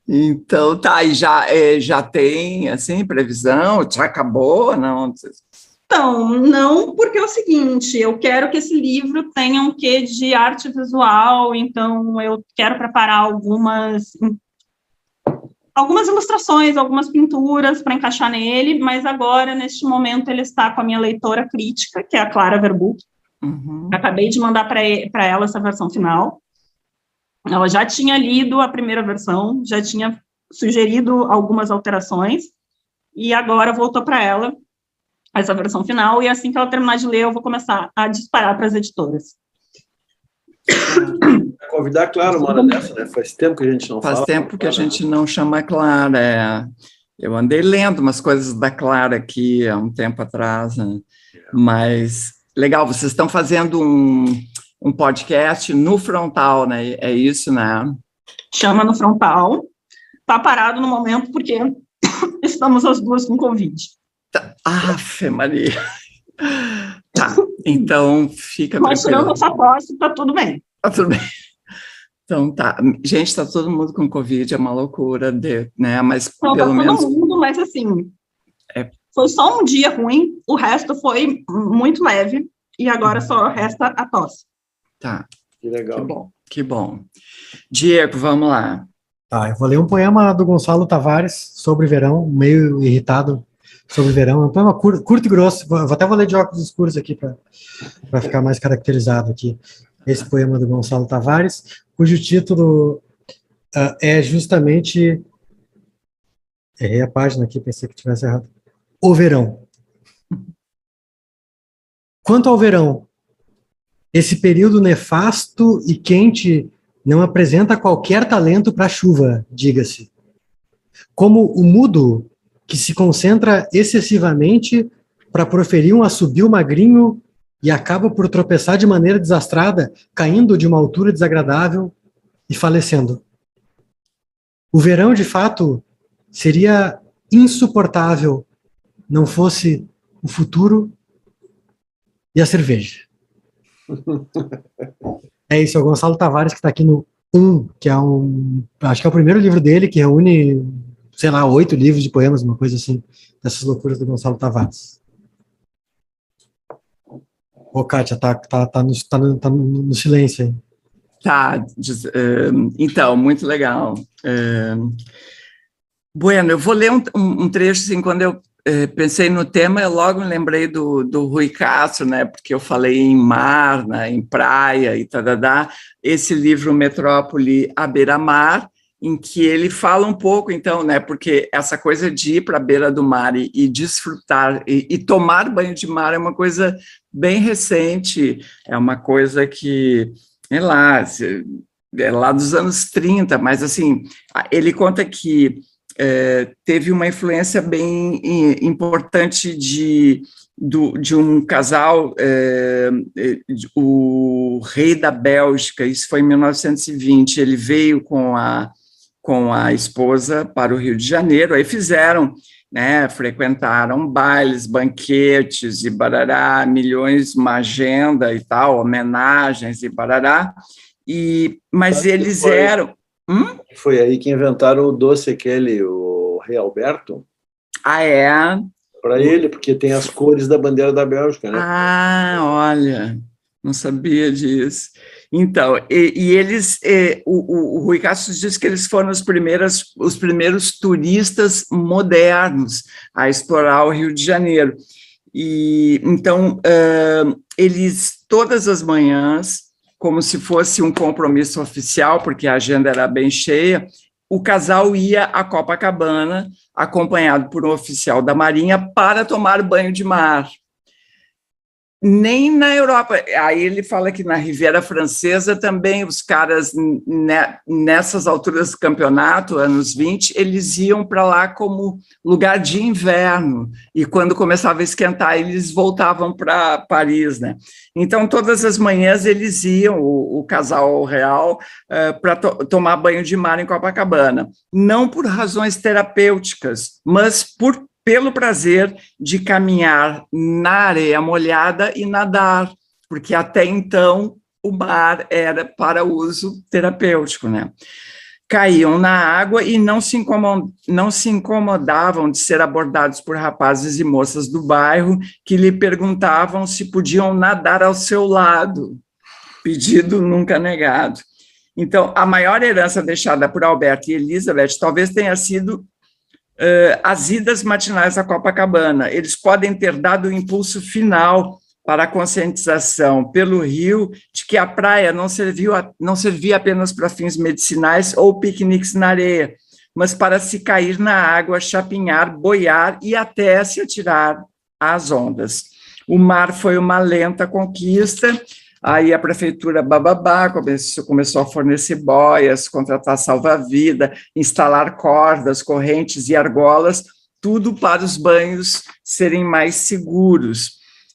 Então, tá, e já tem, assim, previsão? Já acabou? Não? Então, não, porque é o seguinte, eu quero que esse livro tenha um quê de arte visual, então eu quero preparar algumas ilustrações, algumas pinturas para encaixar nele, mas agora, neste momento, ele está com a minha leitora crítica, que é a Clara Verbuck. Uhum. Acabei de mandar para ela essa versão final. Ela já tinha lido a primeira versão, já tinha sugerido algumas alterações, e agora voltou para ela essa versão final, e assim que ela terminar de ler, eu vou começar a disparar para as editoras. Convidar a Clara uma hora dessa, né? Faz tempo que a gente não fala. Faz tempo que a gente não chama a Clara. Eu andei lendo umas coisas da Clara aqui há um tempo atrás, né? Mas legal, vocês estão fazendo um podcast no Frontal, né? É isso, né? Chama no Frontal. Está parado no momento porque estamos as duas com Covid. Afe Maria. Tá, então fica Mas tranquilo. tirando essa tosse, está tudo bem. Tá tudo bem. Então tá. Gente, está todo mundo com Covid, é uma loucura, né? Mas Não, pelo tá menos... todo mundo, mas assim, É. Foi só um dia ruim, o resto foi muito leve, e agora só resta a tosse. Tá. Que legal. Que bom, que bom. Diego, vamos lá. Tá, eu vou ler um poema do Gonçalo Tavares sobre verão, meio irritado sobre verão. É um poema curto e grosso. Vou ler de óculos escuros aqui para ficar mais caracterizado aqui. Esse poema do Gonçalo Tavares, cujo título é justamente... Errei a página aqui, pensei que tivesse errado. O verão. Quanto ao verão, esse período nefasto e quente não apresenta qualquer talento para a chuva, diga-se. Como o mudo, que se concentra excessivamente para proferir um assobio magrinho e acaba por tropeçar de maneira desastrada, caindo de uma altura desagradável e falecendo. O verão, de fato, seria insuportável não fosse o futuro e a cerveja. É isso, é o Gonçalo Tavares que está aqui no que é acho que é o primeiro livro dele, que reúne, sei lá, 8 livros de poemas, uma coisa assim, dessas loucuras do Gonçalo Tavares. Ô, Kátia, tá no silêncio aí. Tá, então, muito legal. Bueno, eu vou ler um trecho, assim, quando eu pensei no tema, eu logo me lembrei do Rui Castro, né, porque eu falei em mar, né, em praia e tadadá, esse livro Metrópole à beira-mar, em que ele fala um pouco, então, né, porque essa coisa de ir para a beira do mar e desfrutar e tomar banho de mar é uma coisa bem recente, é uma coisa que, é lá dos anos 30, mas, assim, ele conta que teve uma influência bem importante de um casal, o rei da Bélgica, isso foi em 1920, ele veio com a esposa para o Rio de Janeiro, aí fizeram, né, frequentaram bailes, banquetes e barará, milhões, uma agenda e tal, homenagens e barará, mas eles eram... Foi aí que inventaram o doce aquele, o Rei Alberto. Ah, é? Para ele, porque tem as cores da bandeira da Bélgica, né? Ah, olha, não sabia disso. Então, eles, o Rui Castro diz que eles foram os primeiros turistas modernos a explorar o Rio de Janeiro. E então, eles, todas as manhãs, como se fosse um compromisso oficial, porque a agenda era bem cheia, o casal ia a Copacabana, acompanhado por um oficial da Marinha, para tomar banho de mar. Nem na Europa. Aí ele fala que na Riviera Francesa também os caras, nessas alturas do campeonato, anos 20, eles iam para lá como lugar de inverno, e quando começava a esquentar, eles voltavam para Paris, né? Então, todas as manhãs eles iam, o casal real, para tomar banho de mar em Copacabana, não por razões terapêuticas, mas pelo prazer de caminhar na areia molhada e nadar, porque até então o mar era para uso terapêutico, né? Caíam na água e não se incomodavam de ser abordados por rapazes e moças do bairro que lhe perguntavam se podiam nadar ao seu lado, pedido nunca negado. Então, a maior herança deixada por Alberto e Elizabeth talvez tenha sido as idas matinais à Copacabana. Eles podem ter dado o impulso final para a conscientização pelo Rio de que a praia não servia apenas para fins medicinais ou piqueniques na areia, mas para se cair na água, chapinhar, boiar e até se atirar às ondas. O mar foi uma lenta conquista. Aí a prefeitura começou a fornecer boias, contratar salva-vida, instalar cordas, correntes e argolas, tudo para os banhos serem mais seguros.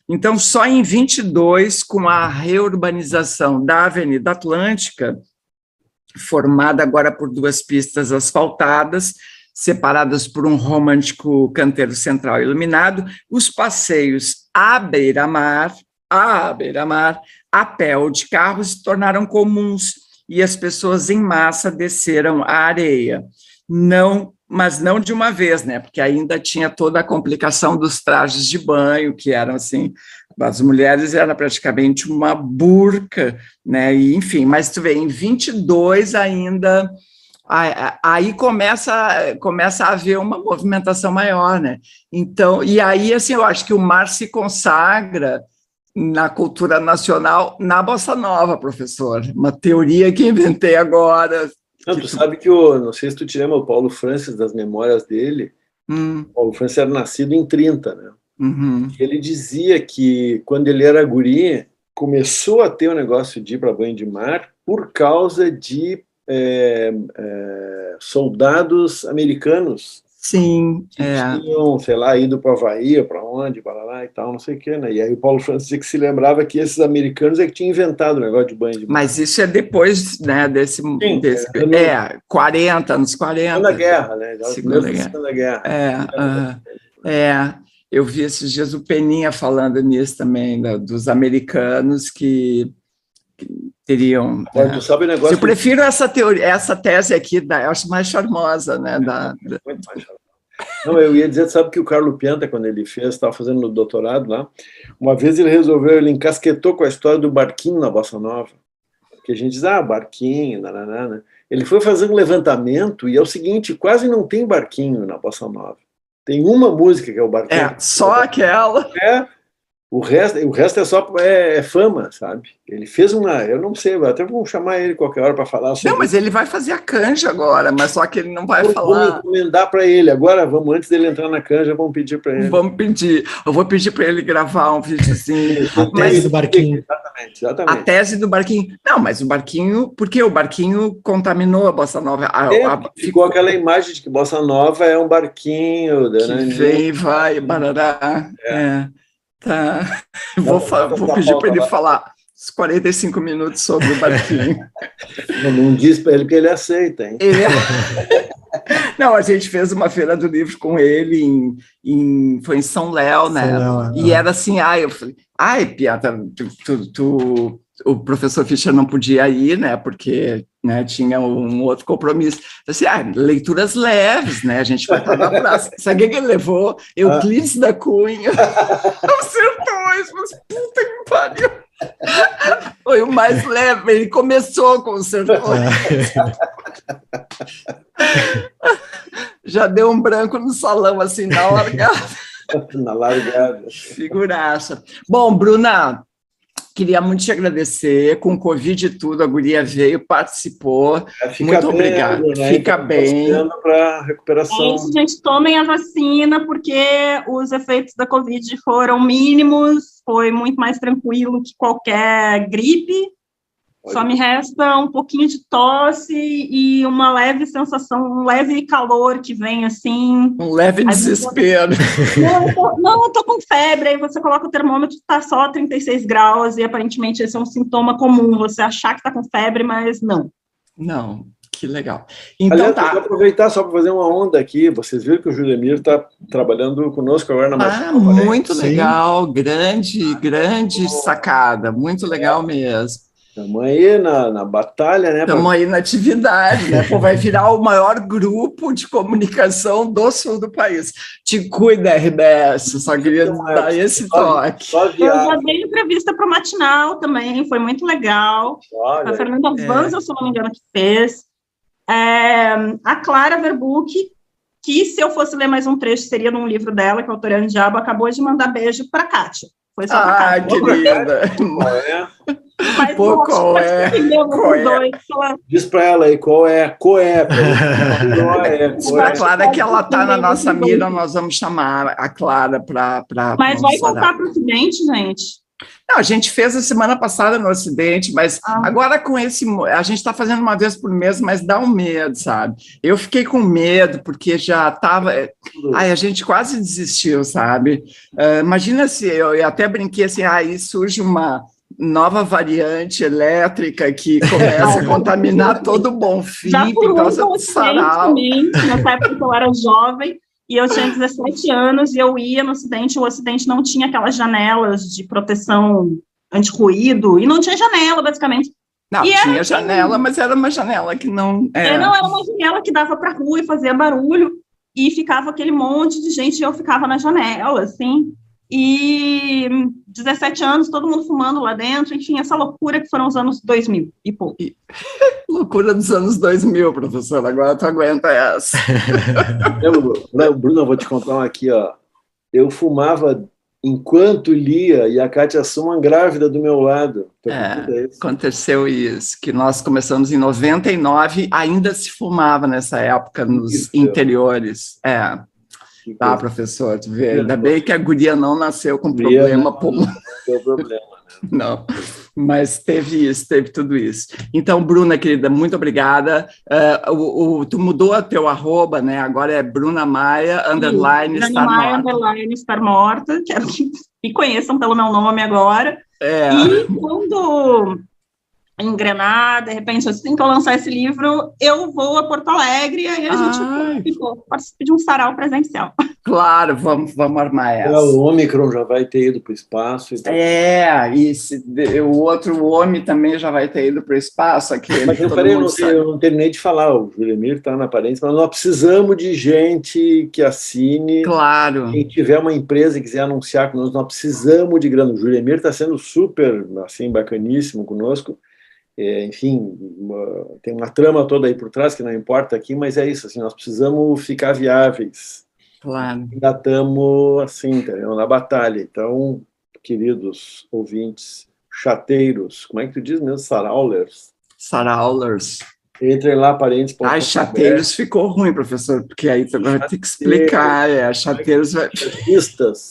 Então, só em 22, com a reurbanização da Avenida Atlântica, formada agora por 2 pistas asfaltadas, separadas por um romântico canteiro central iluminado, os passeios à beira-mar, a pé ou de carro, se tornaram comuns e as pessoas em massa desceram a areia. Mas não de uma vez, né? Porque ainda tinha toda a complicação dos trajes de banho, que eram assim, as mulheres era praticamente uma burca, né? E, enfim, mas tu vê, em 22 ainda, aí começa a haver uma movimentação maior, né? Então, e aí, assim, eu acho que o mar se consagra na cultura nacional, na Bossa Nova, professor. Uma teoria que inventei agora. Não, tu sabe que não sei se tu te lembra, o Paulo Francis, das memórias dele, o Paulo Francis era nascido em 30, né? Uhum. Ele dizia que, quando ele era guri, começou a ter o negócio de ir para banho de mar por causa de soldados americanos. Sim, que tinham, sei lá, ido para o Havaí, para onde, para lá e tal, não sei o quê, né? E aí o Paulo Francis dizia que se lembrava que esses americanos é que tinham inventado o negócio de banho de mar. Mas isso é depois, né, desse 40, anos 40. Segunda Guerra, né? Segunda Guerra. Eu vi esses dias o Peninha falando nisso também, dos americanos que teriam. Agora, tu sabe o negócio. Eu prefiro essa teoria, essa tese aqui, eu acho mais charmosa, né? Muito mais charmosa. Não, eu ia dizer, sabe que o Carlo Pianta, quando ele estava fazendo o doutorado lá, uma vez ele encasquetou com a história do barquinho na Bossa Nova. Porque a gente diz, barquinho, né? Ele foi fazer um levantamento e é o seguinte, quase não tem barquinho na Bossa Nova. Tem uma música que é o barquinho. Só aquela. O resto é só fama, sabe? Ele fez eu não sei, até vamos chamar ele qualquer hora para falar sobre. Não, mas ele vai fazer a canja agora, mas só que ele não vai falar. Vamos encomendar para ele agora, antes dele entrar na canja, vamos pedir para ele. Eu vou pedir para ele gravar um videozinho. A tese do barquinho. Exatamente. A tese do barquinho. Não, mas o barquinho, porque o barquinho contaminou a Bossa Nova. Ficou aquela imagem de que Bossa Nova é um barquinho. Que vem e vai, barará. Tá. Vou pedir para ele falar uns 45 minutos sobre o barquinho. Não diz para ele que ele aceita, hein? Não, a gente fez uma feira do livro com ele foi em São Léo, né? E era assim, eu falei, Piata, o professor Fischer não podia ir, né? Porque, né, tinha um outro compromisso. Assim, leituras leves, né? A gente vai estar na praça. Sabe o que ele levou? Euclides da Cunha. Acertou isso, mas puta que pariu. Foi o mais leve. Ele começou com o Sertões. Já deu um branco no salão, assim, na largada. Na largada. Figuraça. Bom, Bruna, queria muito te agradecer. Com Covid e tudo, a guria veio, participou. Muito obrigada. Né? Fica bem. Para recuperação. É isso, gente, tomem a vacina, porque os efeitos da Covid foram mínimos, foi muito mais tranquilo que qualquer gripe. Só me resta um pouquinho de tosse e uma leve sensação, um leve calor que vem assim. Um leve desespero. Não, eu tô com febre, aí você coloca o termômetro, tá só 36 graus, e aparentemente esse é um sintoma comum, você achar que tá com febre, mas não. Não, que legal. Então, aliás, eu vou aproveitar só para fazer uma onda aqui, vocês viram que o Judemir está trabalhando conosco agora na Marcha. Muito legal, grande sacada, muito legal mesmo. Estamos aí na batalha, né? Estamos aí na atividade, né? Vai virar o maior grupo de comunicação do sul do país. Te cuida, RBS, só queria dar esse toque. Eu já dei entrevista para o Matinal também, foi muito legal. A Fernanda Vanza, se não me engano, que fez. A Clara Verbuck, que se eu fosse ler mais um trecho, seria num livro dela, que é Autoriano Diabo, acabou de mandar beijo para a Kátia. Foi só para a Kátia. Querida. Mas qual é? Diz para ela aí qual é. A Clara, que ela está na nossa mira, nós vamos chamar a Clara para. Mas vai contar para o Ocidente, gente. Não, a gente fez a semana passada no Ocidente, mas agora com esse... A gente está fazendo uma vez por mês, mas dá um medo, sabe? Eu fiquei com medo, porque já estava... Ai, a gente quase desistiu, sabe? Imagina se eu até brinquei assim, aí surge uma nova variante elétrica que começa a contaminar todo o Bonfim Já por causa do sarau. Também, nessa época que eu era jovem, e eu tinha 17 anos, e eu ia no Ocidente, o Ocidente não tinha aquelas janelas de proteção anti-ruído, e não tinha janela, basicamente. Não, e tinha janela, mas era uma janela que não... Não, era uma janela que dava para a rua e fazia barulho, e ficava aquele monte de gente, e eu ficava na janela, assim, e 17 anos, todo mundo fumando lá dentro, enfim, essa loucura que foram os anos 2000 e pouco. Loucura dos anos 2000, professor, agora tu aguenta essa. Bruno, eu vou te contar uma aqui, ó. Eu fumava enquanto lia e a Kátia Suman grávida do meu lado. Aconteceu isso, que nós começamos em 99, ainda se fumava nessa época nos interiores. Tá, professor, tu vê, ainda bem que a guria não nasceu com problema pulmonar. Não tem problema, né? Não, mas teve tudo isso. Então, Bruna, querida, muito obrigada. Tu mudou o teu arroba, né? Agora é Bruna Maia, _, estar morta. Estar morta, quero que me conheçam pelo meu nome agora. E quando em Grenada, de repente, assim que eu lançar esse livro, eu vou a Porto Alegre e aí a gente participa de um sarau presencial. Claro, vamos armar essa. O Ômicron já vai ter ido para o espaço. E o outro homem também já vai ter ido para o espaço. Mas eu não terminei de falar, o Julemir está na aparência, mas nós precisamos de gente que assine. Claro. Quem tiver uma empresa e quiser anunciar conosco, nós precisamos de grana. O Julemir está sendo super, assim, bacaníssimo conosco. Enfim, tem uma trama toda aí por trás que não importa aqui, mas é isso, assim, nós precisamos ficar viáveis. Claro. Ainda estamos, assim, entendeu? Na batalha. Então, queridos ouvintes, chateiros, como é que tu diz mesmo? Saraulers. Entrem lá, parentes. Chateiros ficou ruim, professor, porque aí tu vai ter que explicar. Chateiros.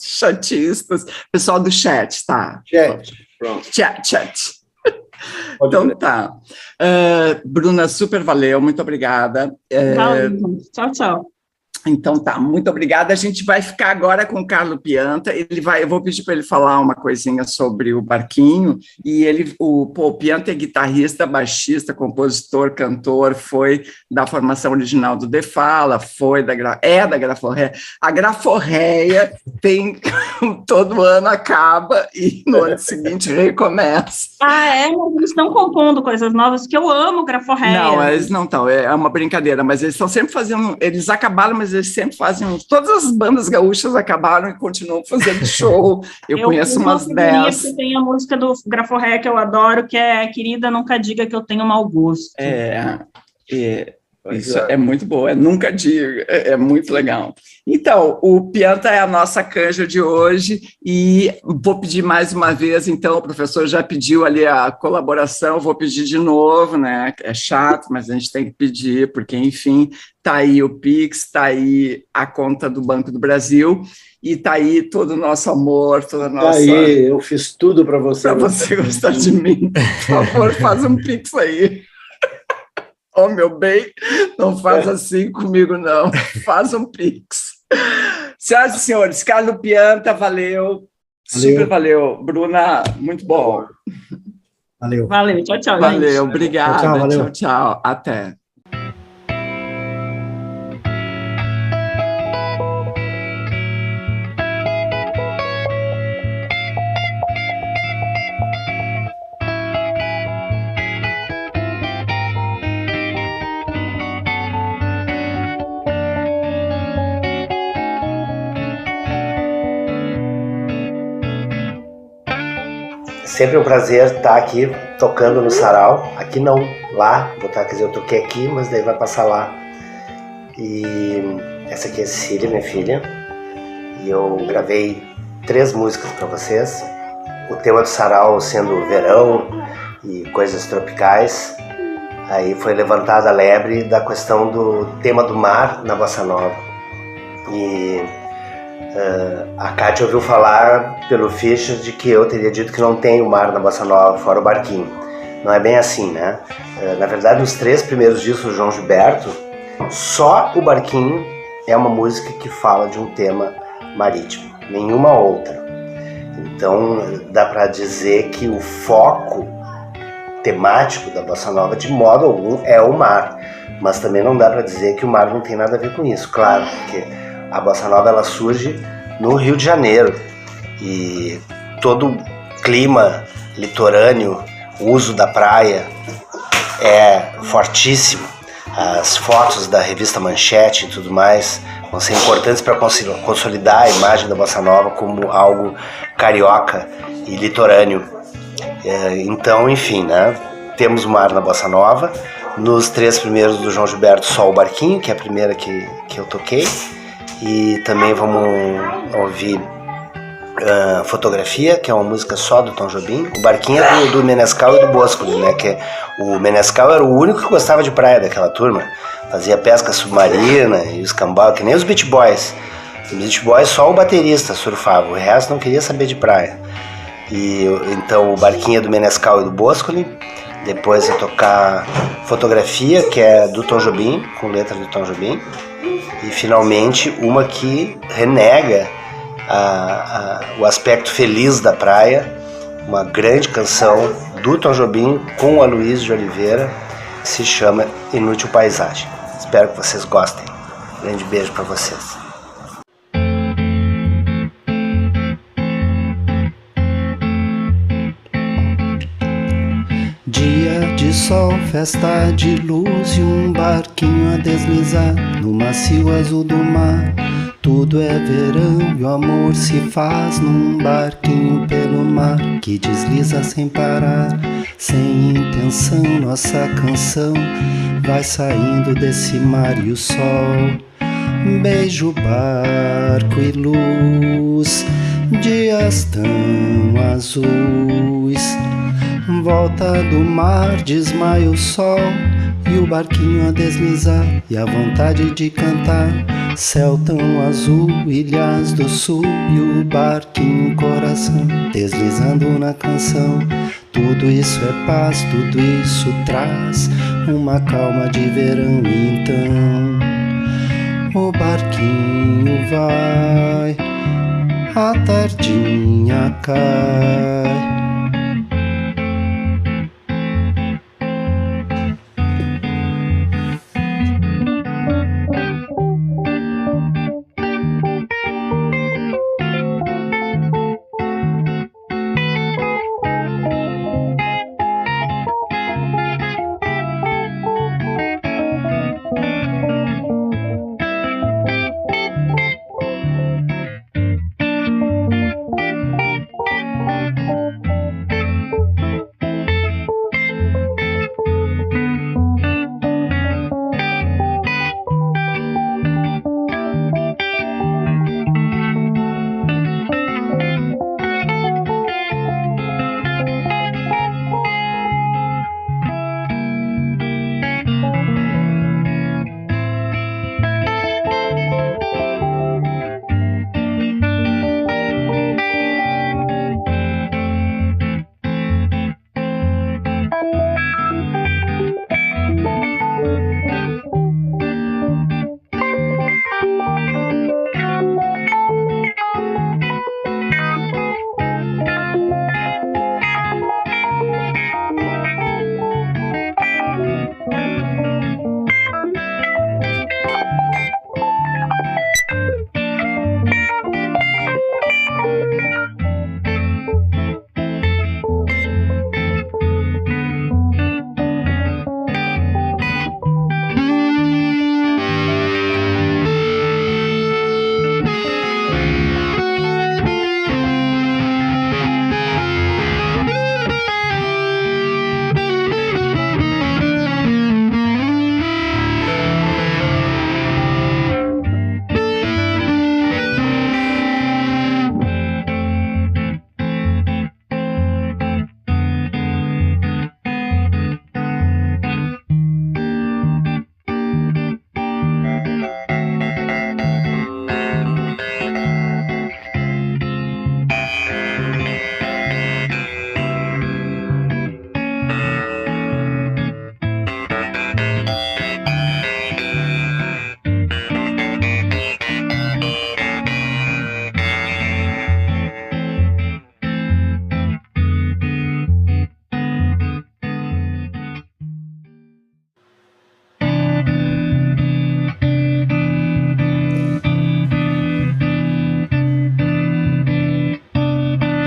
Chatistas. Pessoal do chat, tá? Chat, pronto. Chat. Então tá. Bruna, super valeu, muito obrigada. Tchau. Então tá, muito obrigada. A gente vai ficar agora com o Carlo Pianta. Eu vou pedir para ele falar uma coisinha sobre o Barquinho. E o Pianta é guitarrista, baixista, compositor, cantor, foi da formação original do The Fala, da Graforréia. A Graforréia tem todo ano acaba e no ano seguinte recomeça. Mas eles estão compondo coisas novas, que eu amo Graforréia. Não, eles não estão, é uma brincadeira, mas eles estão sempre fazendo, eles acabaram, mas eles sempre fazem, todas as bandas gaúchas acabaram e continuam fazendo show. Eu conheço umas 10. Tem a música do Graforréia que eu adoro, que é Querida, Nunca Diga Que Eu Tenho Mau Gosto. Isso é muito boa, nunca digo, é muito legal. Então, o Pianta é a nossa canja de hoje e vou pedir mais uma vez, então, o professor já pediu ali a colaboração, vou pedir de novo, né? É chato, mas a gente tem que pedir, porque, enfim, está aí o Pix, está aí a conta do Banco do Brasil e está aí todo o nosso amor, toda a nossa... Aí, eu fiz tudo para você. Para você gostar de mim. Por favor, faz um Pix aí. Oh, meu bem, não faz assim comigo, não. Faz um Pix. Senhoras e senhores, Carlo Pianta, valeu. Super valeu. Bruna, muito bom. Valeu. Tchau. Valeu, gente. obrigada. Tchau. Até. Sempre um prazer estar aqui tocando no sarau. Aqui não, lá. Eu toquei aqui, mas daí vai passar lá. E essa aqui é a Cecília, minha filha. E eu gravei 3 músicas para vocês. O tema do sarau sendo verão e coisas tropicais. Aí foi levantada a lebre da questão do tema do mar na bossa nova. E A Kátia ouviu falar pelo Fischer de que eu teria dito que não tem o mar na bossa nova, fora o barquinho. Não é bem assim, né? Na verdade, nos 3 primeiros discos do João Gilberto, só o barquinho é uma música que fala de um tema marítimo, nenhuma outra. Então, dá para dizer que o foco temático da bossa nova, de modo algum, é o mar. Mas também não dá para dizer que o mar não tem nada a ver com isso, claro, porque a bossa nova ela surge no Rio de Janeiro e todo o clima litorâneo, o uso da praia é fortíssimo. As fotos da revista Manchete e tudo mais vão ser importantes para consolidar a imagem da bossa nova como algo carioca e litorâneo. Então, enfim, né? Temos o mar na bossa nova. Nos 3 primeiros do João Gilberto, só o barquinho, que é a primeira que eu toquei. E também vamos ouvir Fotografia, que é uma música só do Tom Jobim. O barquinho é do Menescal e do Boscoli, né? Que o Menescal era o único que gostava de praia daquela turma. Fazia pesca submarina e o escambau, que nem os Beach Boys. Os Beach Boys só o baterista surfava, o resto não queria saber de praia. E então o barquinho é do Menescal e do Boscoli. Depois eu tocar Fotografia, que é do Tom Jobim, com letra do Tom Jobim. E finalmente uma que renega o aspecto feliz da praia, uma grande canção do Tom Jobim com o Aloysio de Oliveira, que se chama Inútil Paisagem. Espero que vocês gostem. Um grande beijo para vocês. Dia de sol, festa de luz e um barquinho a deslizar no macio azul do mar. Tudo é verão e o amor se faz num barquinho pelo mar que desliza sem parar, sem intenção. Nossa canção vai saindo desse mar e o sol beija o barco e luz, dias tão azuis. Volta do mar, desmaia o sol e o barquinho a deslizar e a vontade de cantar. Céu tão azul, ilhas do sul e o barquinho coração deslizando na canção. Tudo isso é paz, tudo isso traz uma calma de verão. Então o barquinho vai, a tardinha cai.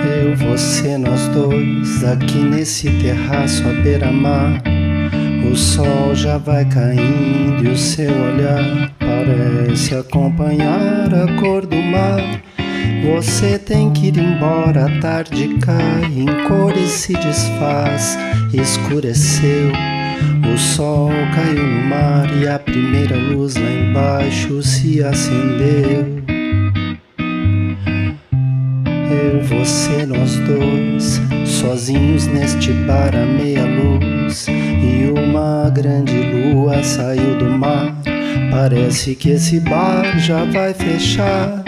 Eu, você, nós dois, aqui nesse terraço à beira-mar. O sol já vai caindo e o seu olhar parece acompanhar a cor do mar. Você tem que ir embora, a tarde cai, em cores se desfaz, escureceu. O sol caiu no mar e a primeira luz lá embaixo se acendeu. Eu, você, nós dois, sozinhos neste bar à meia luz. E uma grande lua saiu do mar. Parece que esse bar já vai fechar.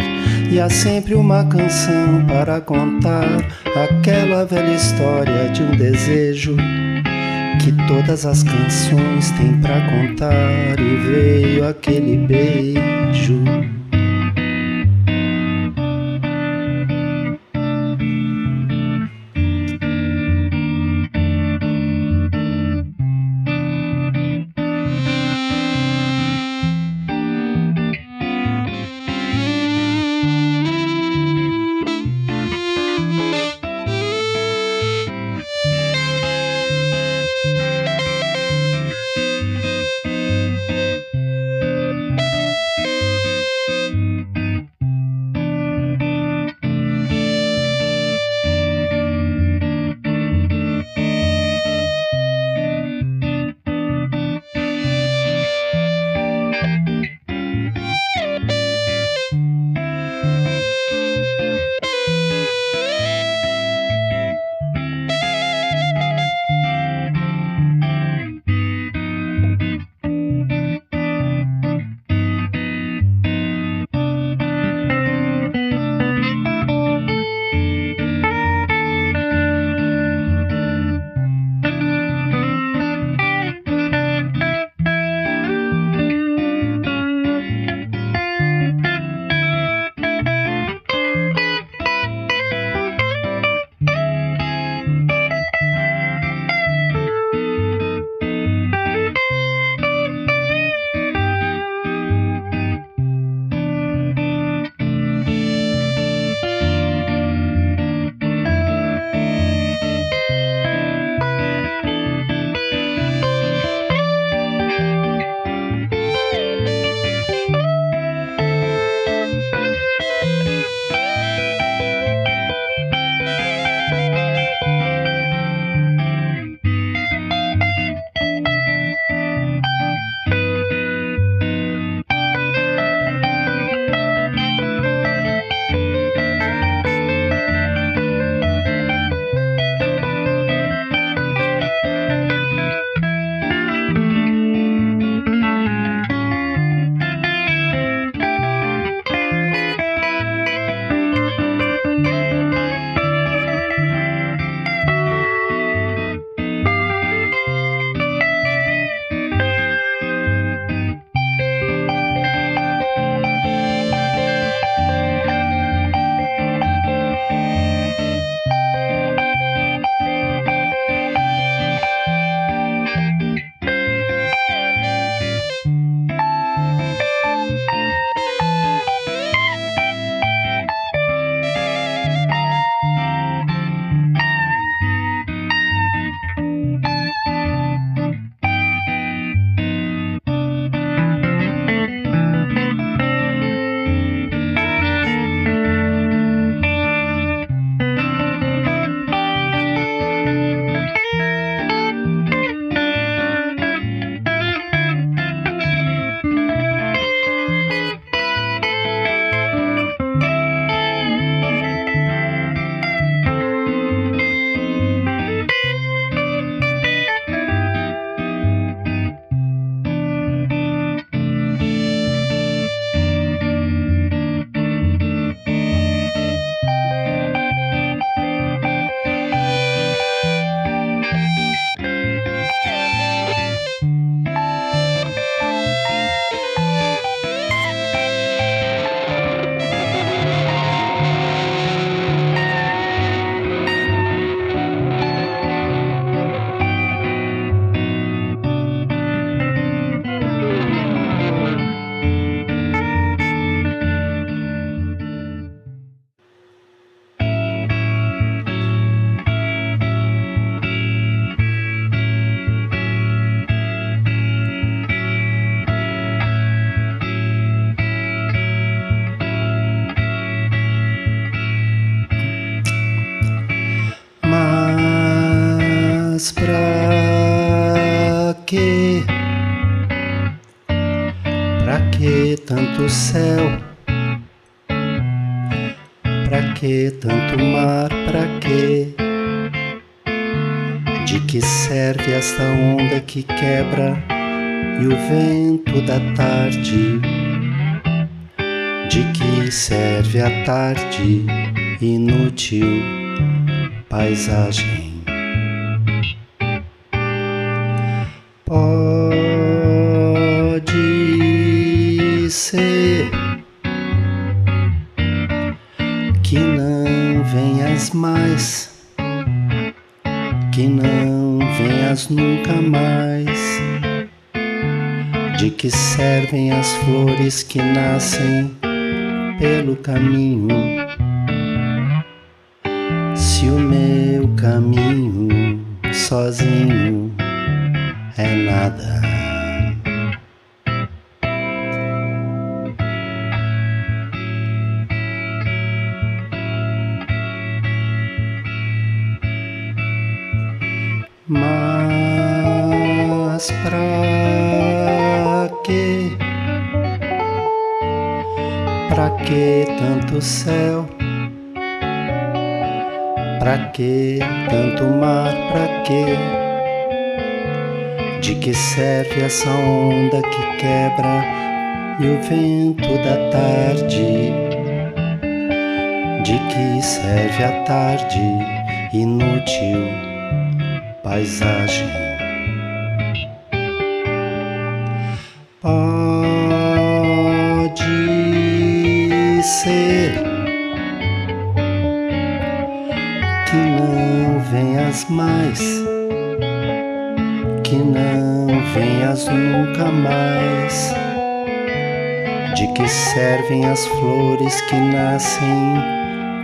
E há sempre uma canção para contar, aquela velha história de um desejo que todas as canções têm pra contar. E veio aquele beijo. pra quê? Pra que tanto céu? Pra que tanto mar? Pra quê? De que serve esta onda que quebra e o vento da tarde? De que serve a tarde, inútil paisagem? Pode ser que não venhas mais, que não venhas nunca mais. De que servem as flores que nascem pelo caminho, se o meu caminho sozinho é nada? Mas pra quê? Pra que tanto céu? Pra que tanto mar? Pra quê? De que serve essa onda que quebra e o vento da tarde? De que serve a tarde, inútil paisagem? Pode ser que não venhas mais, que não venhas nunca mais. De que servem as flores que nascem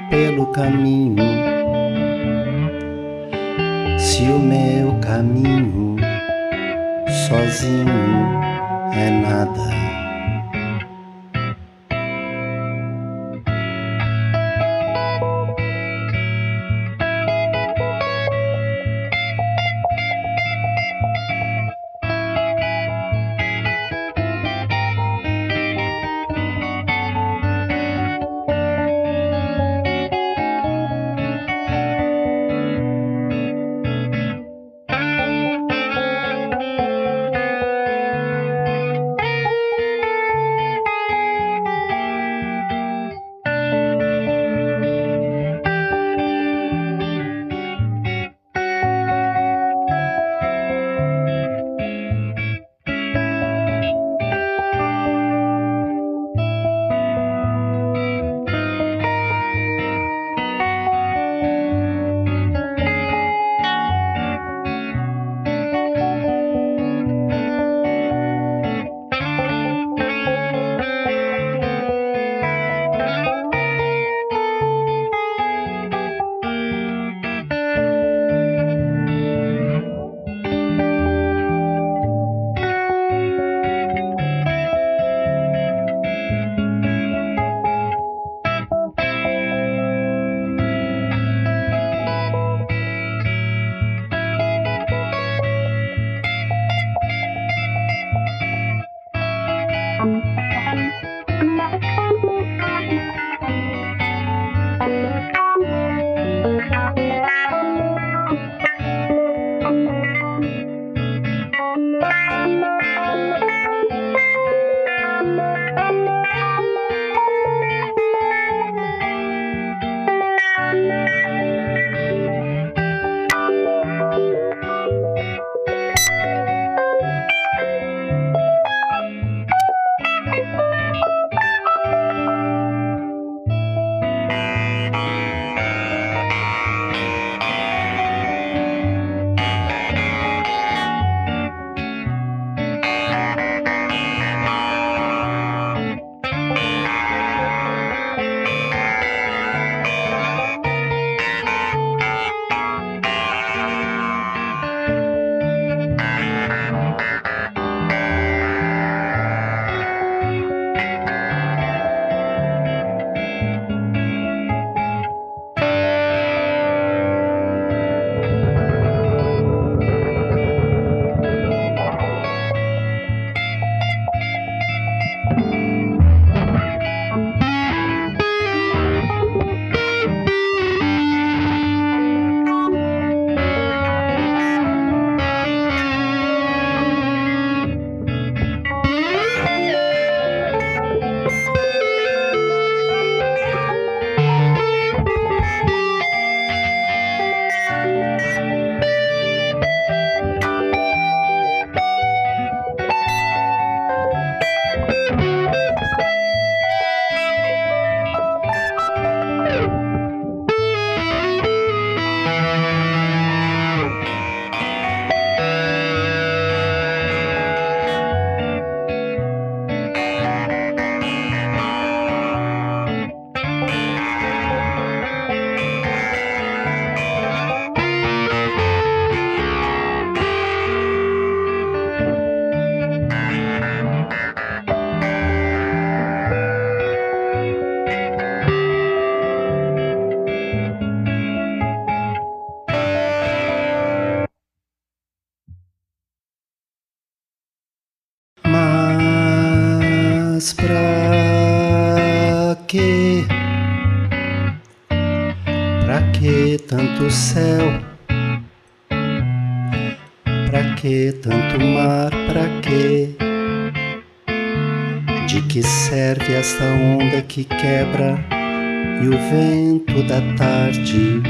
pelo caminho, se o meu caminho sozinho é nada? Mas pra quê? Pra que tanto céu? Pra que tanto mar? Pra quê? De que serve esta onda que quebra e o vento da tarde?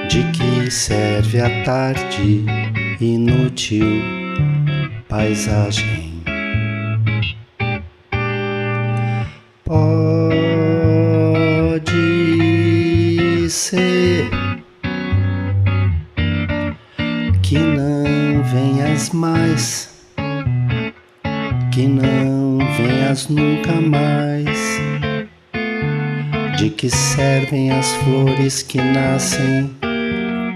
De que serve a tarde, inútil paisagem? Pode ser que não venhas mais, que não venhas nunca mais. De que servem as flores que nascem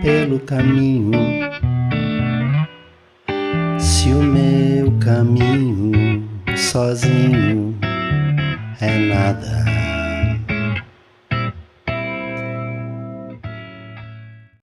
pelo caminho, se o meu caminho sozinho é nada?